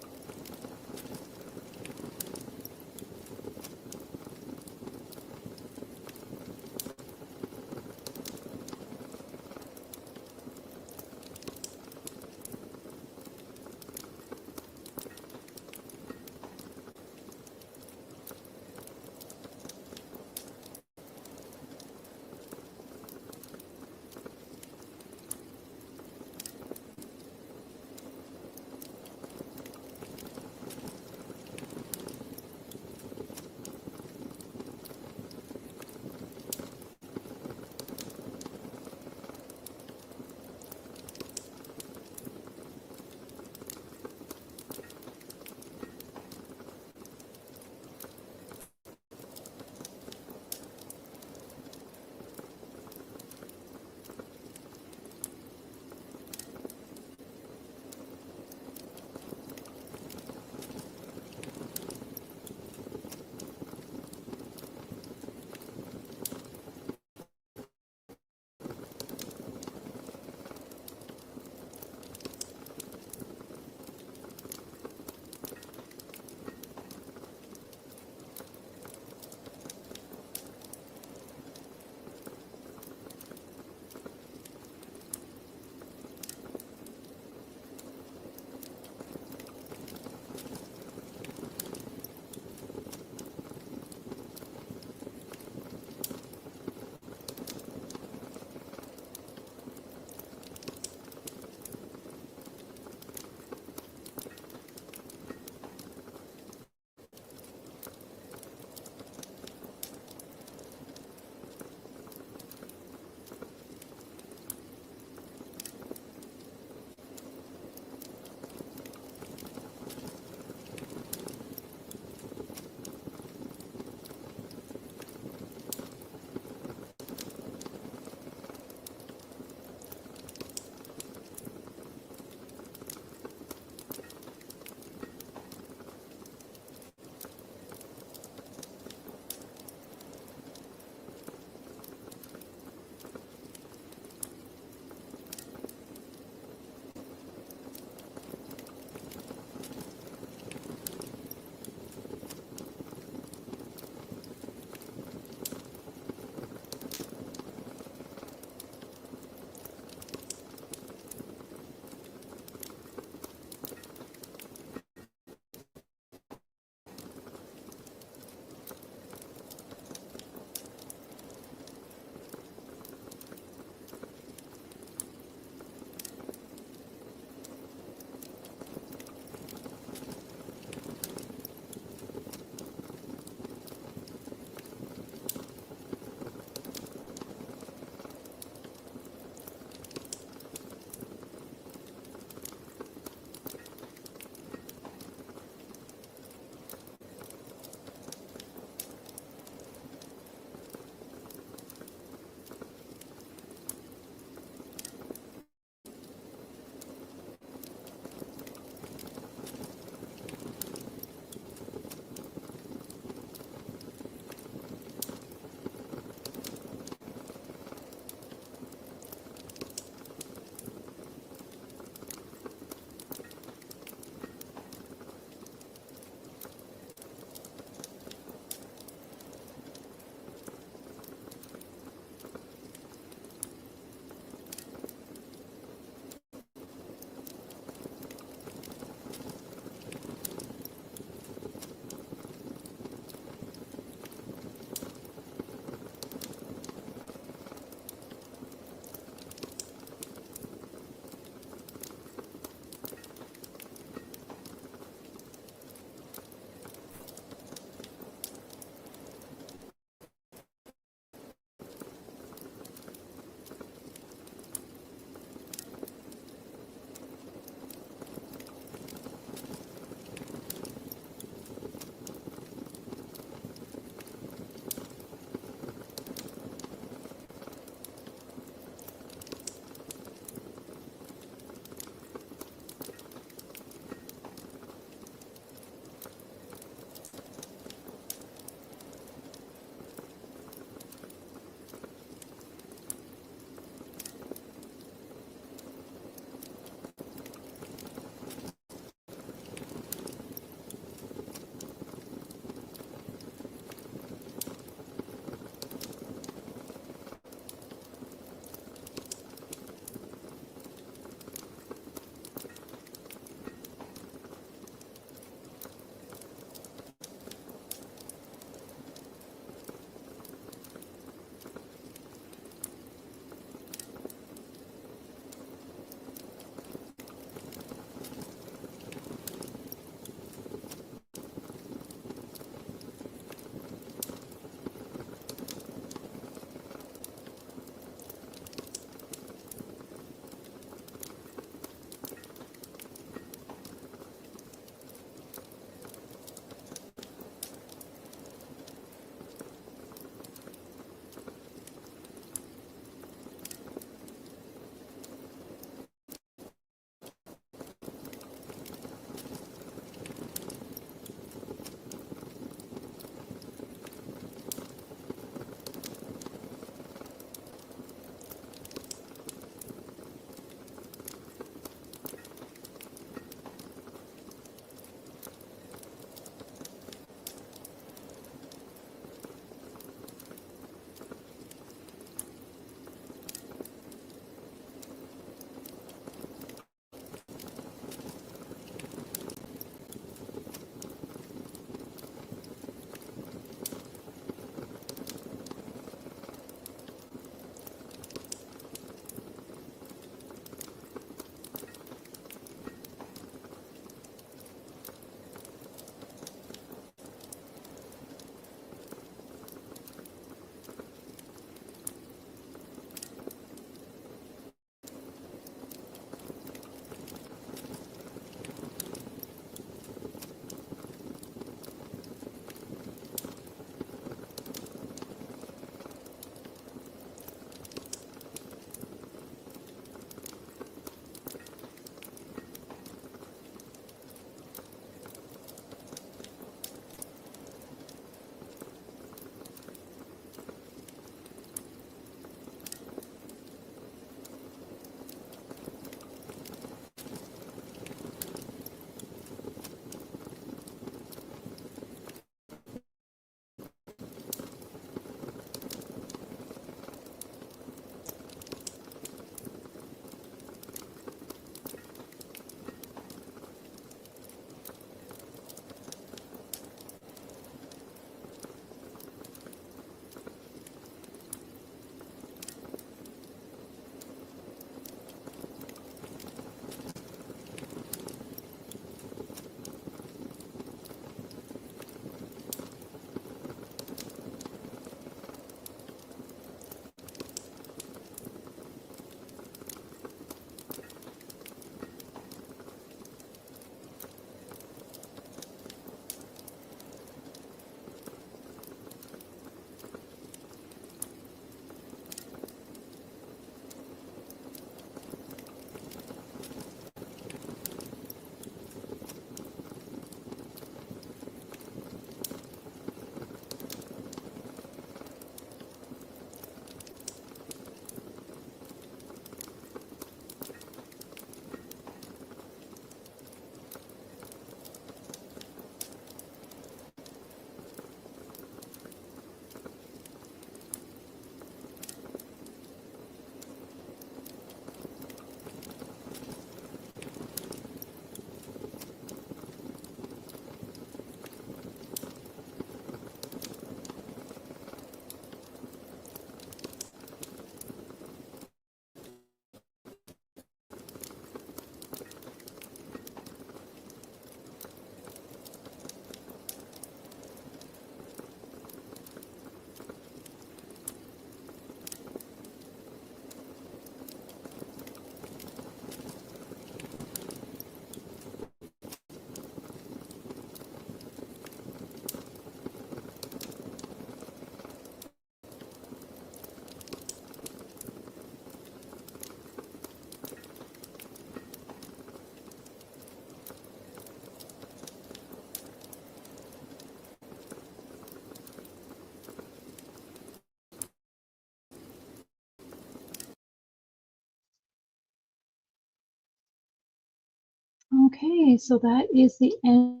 Okay, so that is the end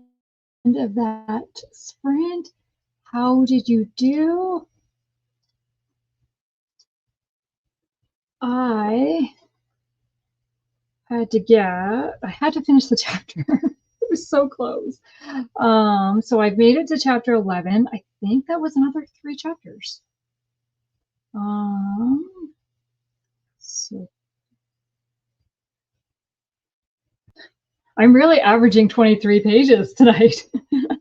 of that sprint. How did you do? I I had to finish the chapter. It was so close. So I've made it to chapter 11. I think that was another 3 chapters. So I'm really averaging 23 pages tonight.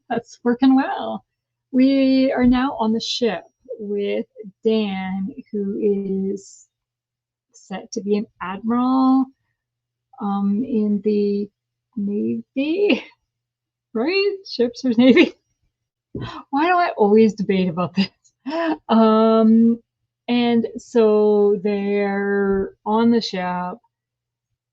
That's working well. We are now on the ship with Dan, who is set to be an admiral in the Navy, right? Ships or Navy? Why do I always debate about this? And so they're on the ship.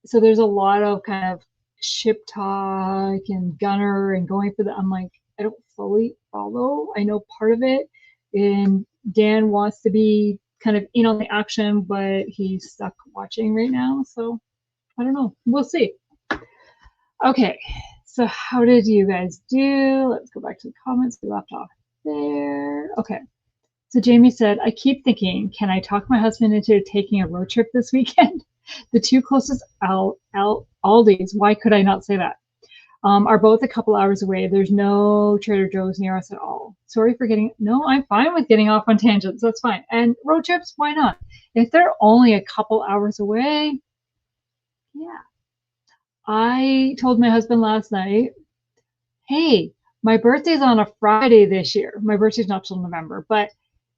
So there's a lot of kind of ship talk and gunner and going for the. I'm like, I don't fully follow. I know part of it, and Dan wants to be kind of in on the action, but he's stuck watching right now. So I don't know. We'll see. Okay, so how did you guys do? Let's go back to the comments. We left off there. Okay. So Jamie said, I keep thinking, can I talk my husband into taking a road trip this weekend? The 2 closest Aldi's, why could I not say that? Are both a couple hours away. There's no Trader Joe's near us at all. Sorry for getting, no, I'm fine with getting off on tangents. That's fine. And road trips, why not? If they're only a couple hours away, yeah. I told my husband last night, hey, my birthday's on a Friday this year. My birthday's not till November, but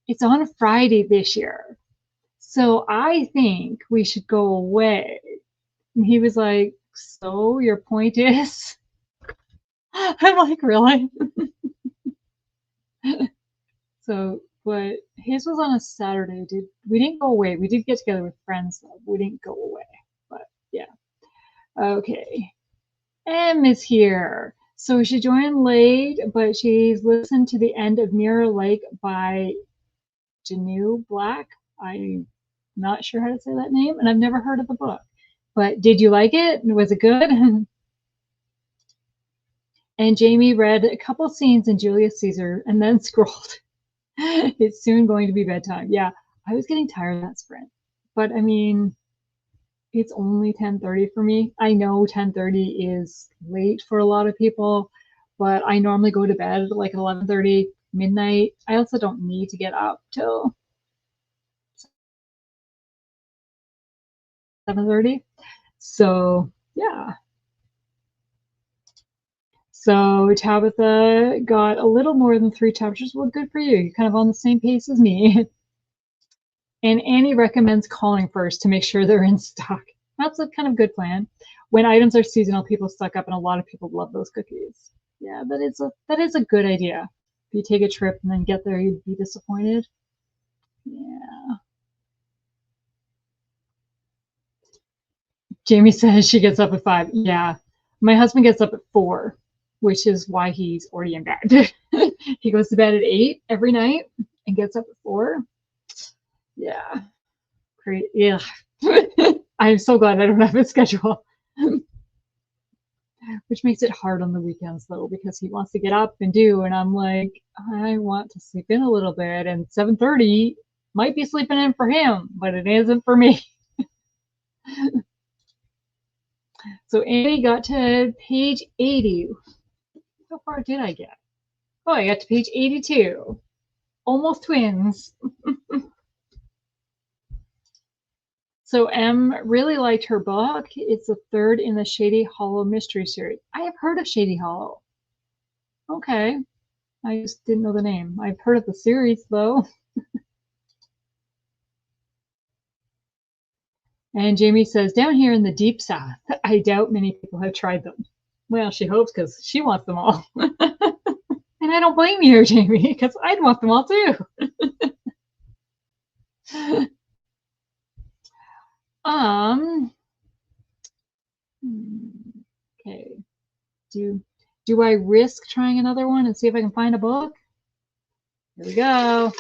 it's on a Friday this year. So I think we should go away. And he was like, so your point is? I'm like, really? So, but his was on a Saturday. We didn't go away. We did get together with friends though. We didn't go away. But yeah. Okay. M is here. So she joined late, but she's listened to the end of Mirror Lake by Janu Black. I'm not sure how to say that name, and I've never heard of the book. But did you like it? Was it good? And Jamie read a couple scenes in Julius Caesar and then scrolled. It's soon going to be bedtime. Yeah, I was getting tired of that sprint. But I mean, it's only 10:30 for me. I know 10:30 is late for a lot of people, but I normally go to bed at like 11:30, midnight. I also don't need to get up till 7:30. So, yeah. So Tabitha got a little more than 3 chapters. Well, good for you. You're kind of on the same pace as me. And Annie recommends calling first to make sure they're in stock. That's a kind of good plan. When items are seasonal, people stock up, and a lot of people love those cookies. Yeah, that is a good idea. If you take a trip and then get there, you'd be disappointed. Yeah. Jamie says she gets up at 5. Yeah. My husband gets up at 4, which is why he's already in bed. He goes to bed at 8 every night and gets up at 4. Yeah. Great. Yeah. I'm so glad I don't have a schedule. Which makes it hard on the weekends though, because he wants to get up and do, and I'm like, I want to sleep in a little bit, and 7:30 might be sleeping in for him, but it isn't for me. So Annie got to page 80. How far did I get? Oh, I got to page 82. Almost twins. So M really liked her book. It's the 3rd in the Shady Hollow mystery series. I have heard of Shady Hollow. Okay. I just didn't know the name. I've heard of the series though. And Jamie says, down here in the deep south, I doubt many people have tried them. Well, she hopes because she wants them all. And I don't blame you, Jamie, because I'd want them all too. Okay. Do I risk trying another one and see if I can find a book? Here we go.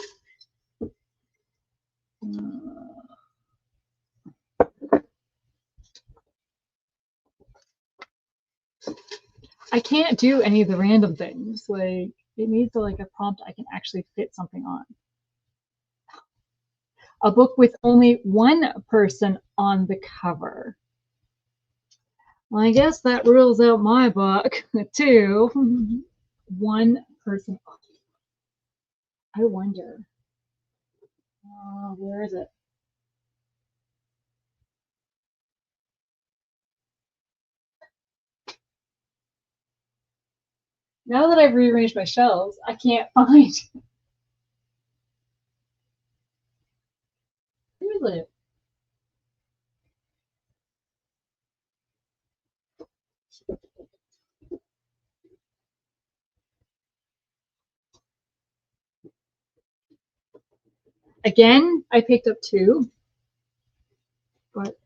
I can't do any of the random things. Like, it needs like a prompt I can actually fit something on. A book with only one person on the cover. Well, I guess that rules out my book too. One person. I wonder. Where is it? Now that I've rearranged my shelves, I can't find. Where is it? Again, I picked up two, but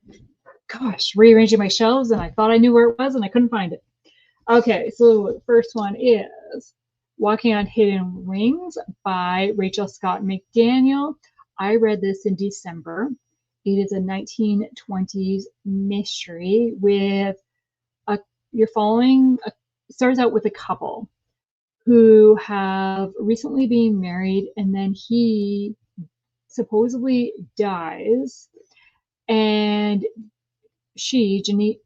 gosh, rearranging my shelves and I thought I knew where it was and I couldn't find it. Okay, so the first one is Walking on Hidden Wings by Rachel Scott McDaniel. I read this in December. It is a 1920s mystery with you're following, starts out with a couple who have recently been married and then he supposedly dies and she, Geneva,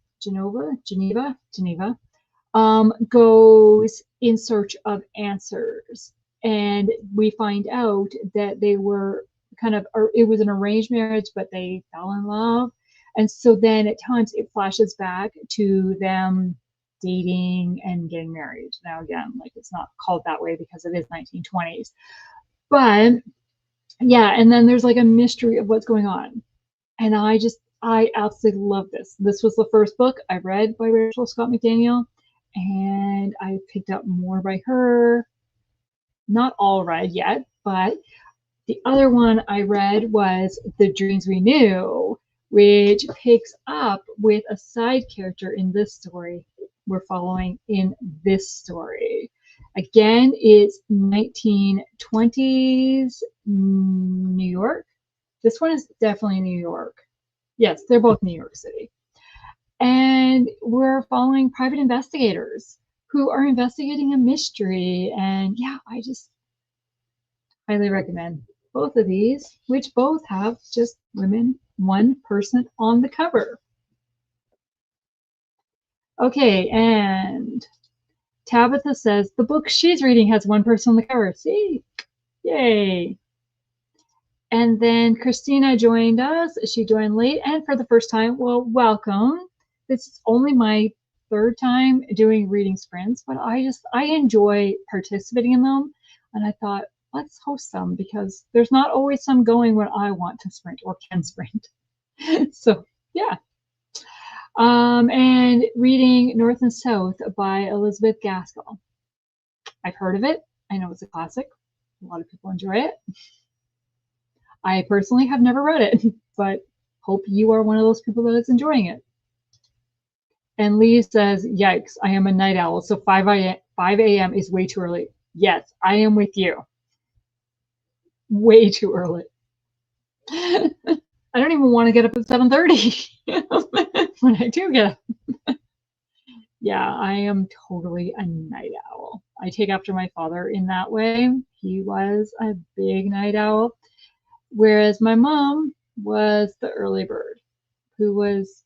goes in search of answers. And we find out that they were it was an arranged marriage, but they fell in love. And so then at times it flashes back to them dating and getting married. Now, again, like it's not called that way because it is 1920s. But yeah, and then there's like a mystery of what's going on. And I absolutely love this. This was the first book I read by Rachel Scott McDaniel, and I picked up more by her. Not all read yet, but the other one I read was The Dreams We Knew, which picks up with a side character in this story we're following in this story. Again, it's 1920s New York. This one is definitely New York. Yes, they're both New York City. And we're following private investigators who are investigating a mystery. And yeah, I just highly recommend both of these, which both have just women, one person on the cover. Okay, and Tabitha says the book she's reading has one person on the cover. See? Yay. And then Christina joined us. She joined late and for the first time. Well, welcome. This is only my third time doing reading sprints, but I enjoy participating in them. And I thought, let's host some because there's not always some going when I want to sprint or can sprint. So yeah. And reading North and South by Elizabeth Gaskell. I've heard of it. I know it's a classic. A lot of people enjoy it. I personally have never read it, but hope you are one of those people that is enjoying it. And Lee says, yikes, I am a night owl, so 5 a.m. is way too early. Yes, I am with you. Way too early. I don't even want to get up at 7:30 when I do get up. Yeah, I am totally a night owl. I take after my father in that way. He was a big night owl, whereas my mom was the early bird who was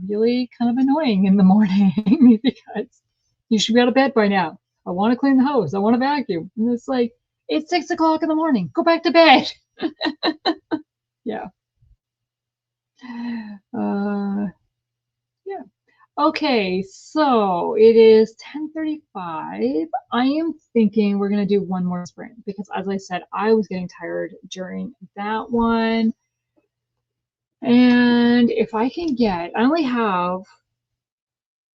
really kind of annoying in the morning because you should be out of bed by now. I want to clean the house. I want to vacuum. And it's like, it's 6 o'clock in the morning. Go back to bed. Yeah. Yeah. Okay, so it is 10:35. I am thinking we're going to do one more sprint because, as I said, I was getting tired during that one. And if I can get, I only have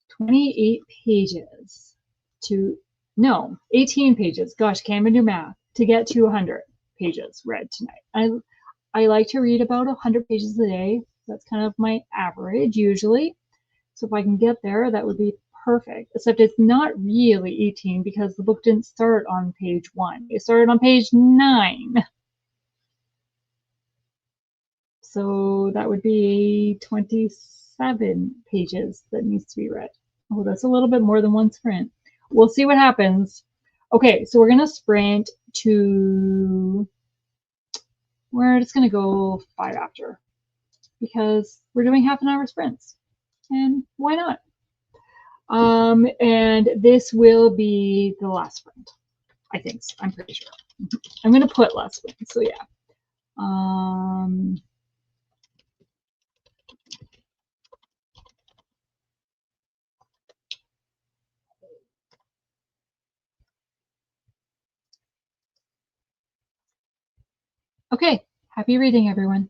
28 pages to, no, 18 pages. Gosh, can't even do math to get to 100 pages read tonight. I like to read about 100 pages a day. That's kind of my average usually. So if I can get there, that would be perfect. Except it's not really 18 because the book didn't start on page 1. It started on page 9. So that would be 27 pages that needs to be read. Oh, that's a little bit more than one sprint. We'll see what happens. Okay, so we're gonna sprint to, we're just gonna go 5 after because we're doing half an hour sprints, and why not? And this will be the last sprint, I think. So. I'm pretty sure. I'm gonna put last sprint, so yeah. Okay, happy reading, everyone.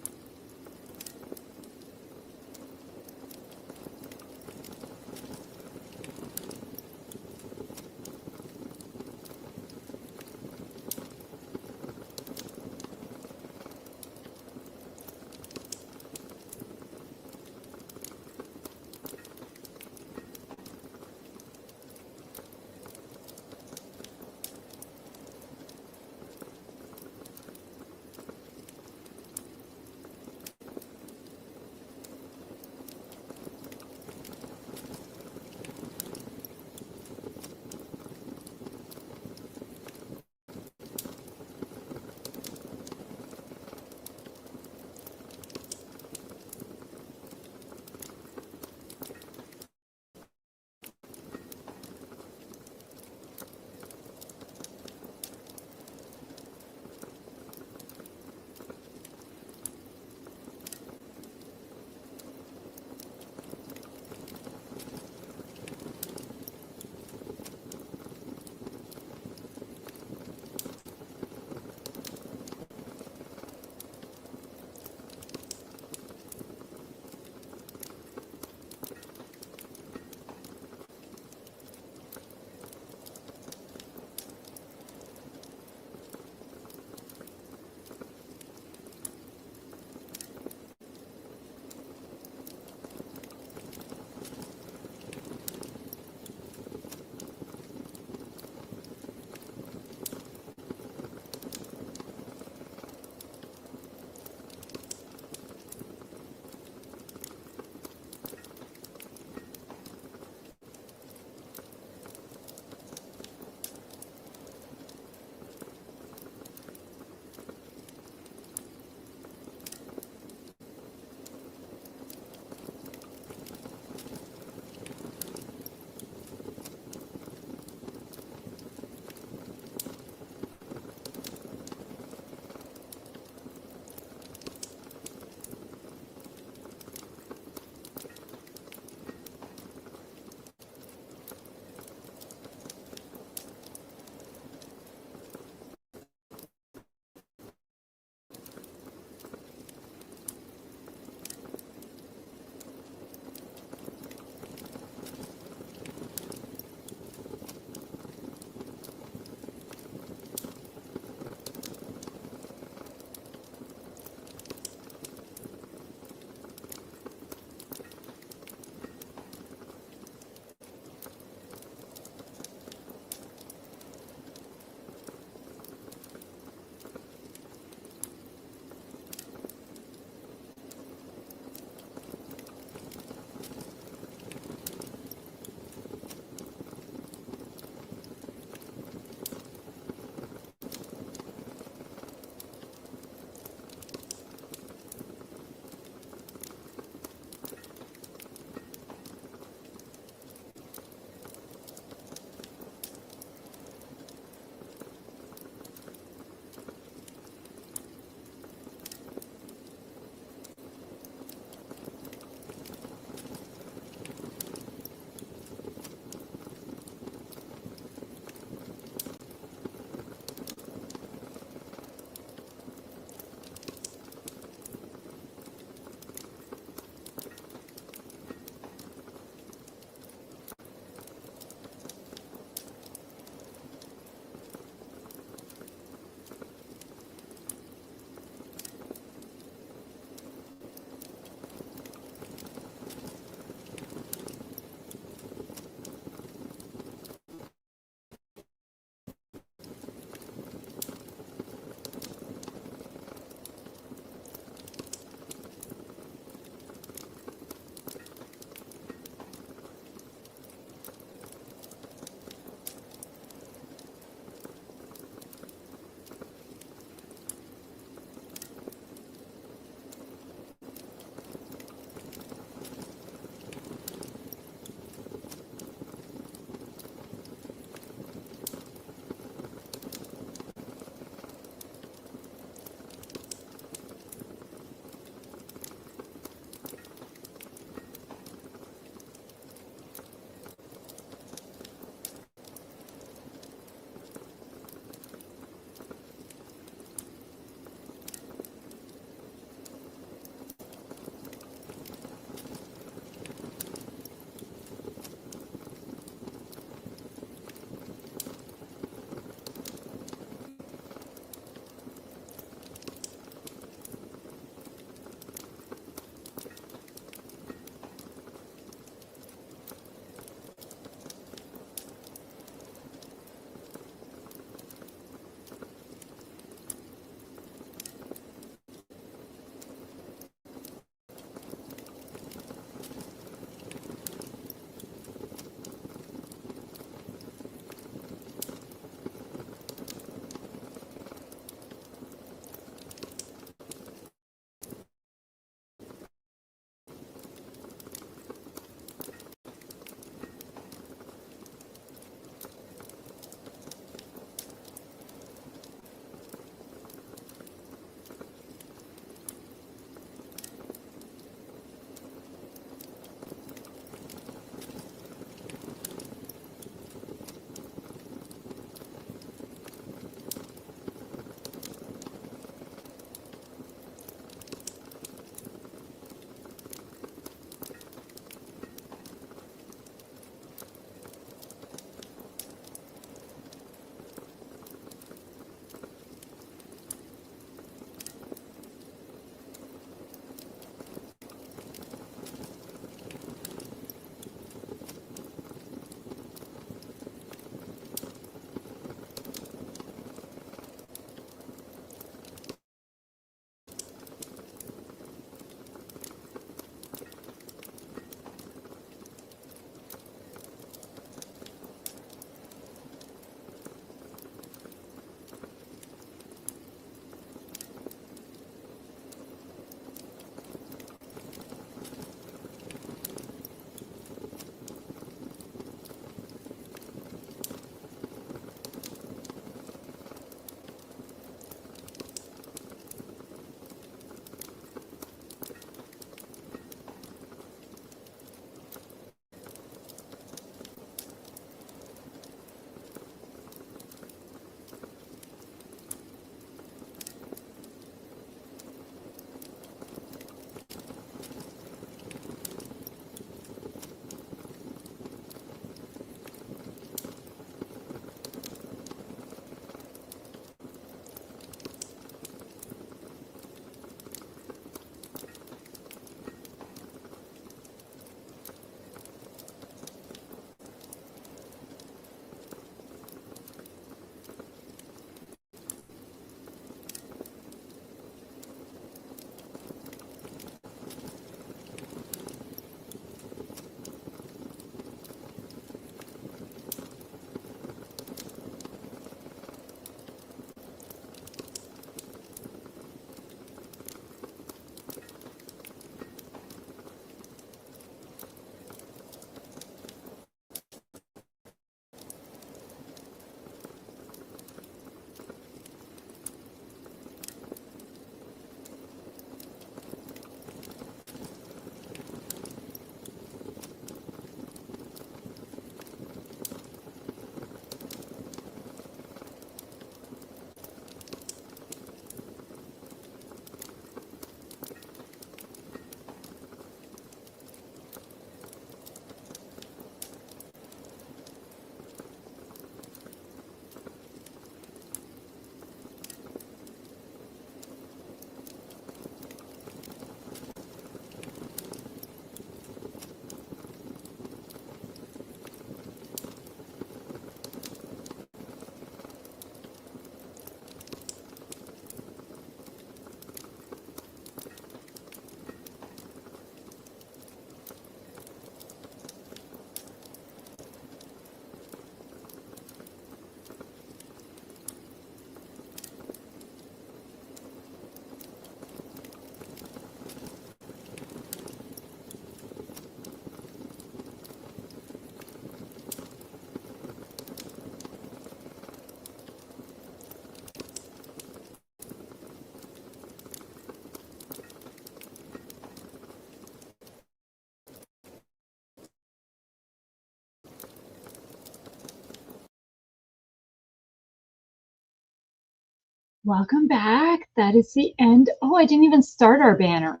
Welcome back. That is the end. Oh, I didn't even start our banner.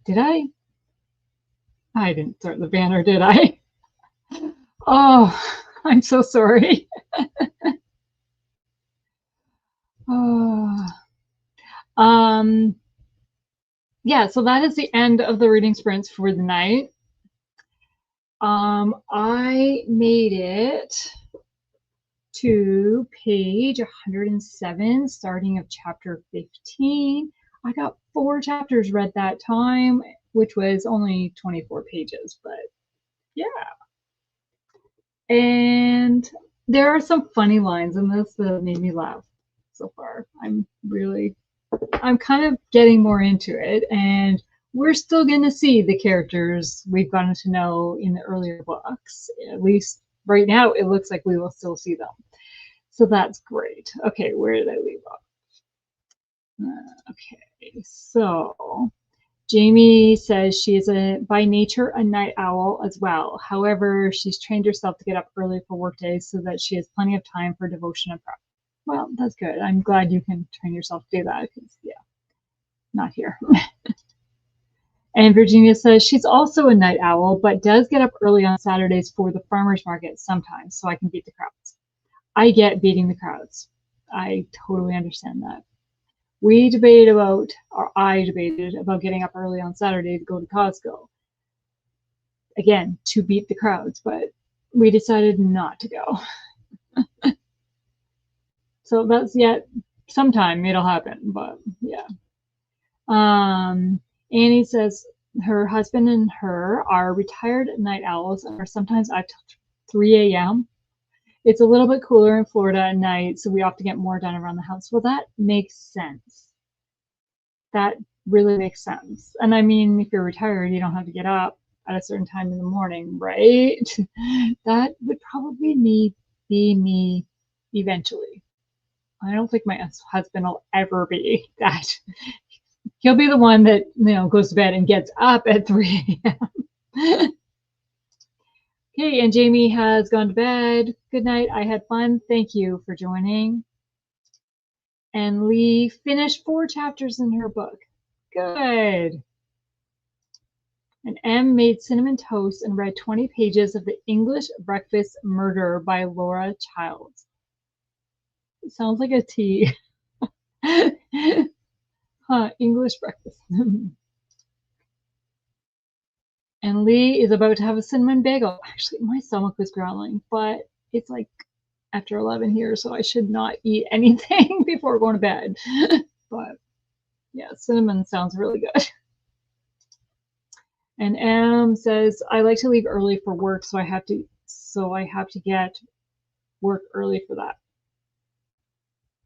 Did I? I didn't start the banner, did I? Oh, I'm so sorry. Oh. Yeah, so that is the end of the reading sprints for the night. I made it to page 107, starting of chapter 15. I got 4 chapters read that time, which was only 24 pages, but yeah. And there are some funny lines in this that made me laugh so far. I'm kind of getting more into it, and we're still going to see the characters we've gotten to know in the earlier books. At least right now, it looks like we will still see them. So that's great. Okay, where did I leave off? Okay, so Jamie says she is by nature a night owl as well. However, she's trained herself to get up early for workday so that she has plenty of time for devotion and prayer. Well, that's good. I'm glad you can train yourself to do that because, yeah, not here. And Virginia says she's also a night owl, but does get up early on Saturdays for the farmers market sometimes so I can beat the crowds. I get beating the crowds. I totally understand that. I debated about getting up early on Saturday to go to Costco. Again, to beat the crowds, but we decided not to go. So that's yet sometime it'll happen, but yeah. Annie says her husband and her are retired night owls and are sometimes up till 3 a.m. It's a little bit cooler in Florida at night, so we often get more done around the house. Well, that makes sense. That really makes sense. And I mean, if you're retired, you don't have to get up at a certain time in the morning, right? That would probably be me eventually. I don't think my husband will ever be that. He'll be the one that, goes to bed and gets up at 3 a.m. Okay, and Jamie has gone to bed. Good night. I had fun. Thank you for joining. And Lee finished 4 chapters in her book. Good. And M made cinnamon toast and read 20 pages of The English Breakfast Murder by Laura Childs. It sounds like a tea. English breakfast. And Lee is about to have a cinnamon bagel. Actually, my stomach was growling, but it's like after 11 here, so I should not eat anything before going to bed. But yeah, cinnamon sounds really good. And M says, I like to leave early for work, so I have to get work early for that.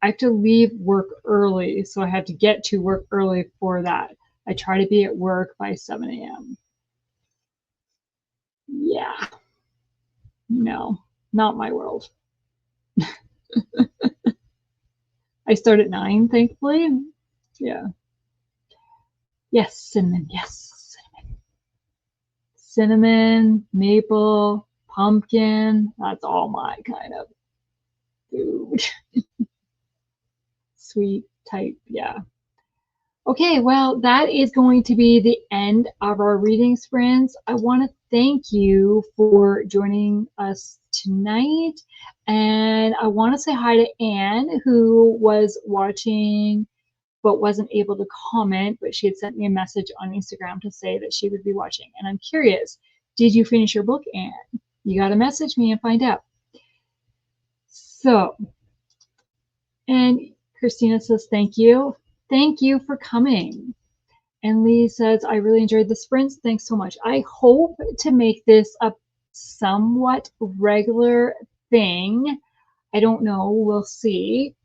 I have to leave work early, so I have to get to work early for that. I try to be at work by 7 a.m. Yeah. No, not my world. I start at 9, thankfully. Yeah. Yes, cinnamon. Yes, cinnamon. Cinnamon, maple, pumpkin. That's all my kind of food. Sweet type, yeah. Okay, well, that is going to be the end of our reading sprints. I want to thank you for joining us tonight. And I want to say hi to Anne, who was watching but wasn't able to comment, but she had sent me a message on Instagram to say that she would be watching. And I'm curious, did you finish your book, Anne? You got to message me and find out. So, and Christina says, thank you. Thank you for coming. And Lee says, I really enjoyed the sprints. Thanks so much. I hope to make this a somewhat regular thing. I don't know. We'll see.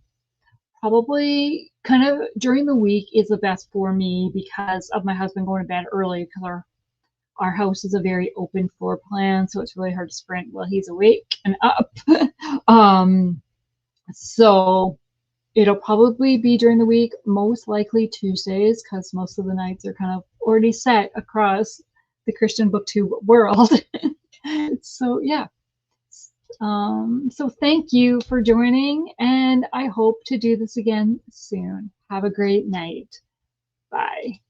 Probably kind of during the week is the best for me because of my husband going to bed early because our house is a very open floor plan. So it's really hard to sprint while he's awake and up. So it'll probably be during the week, most likely Tuesdays, because most of the nights are kind of already set across the Christian BookTube world. So yeah, So thank you for joining, and I hope to do this again soon. Have a great night. Bye.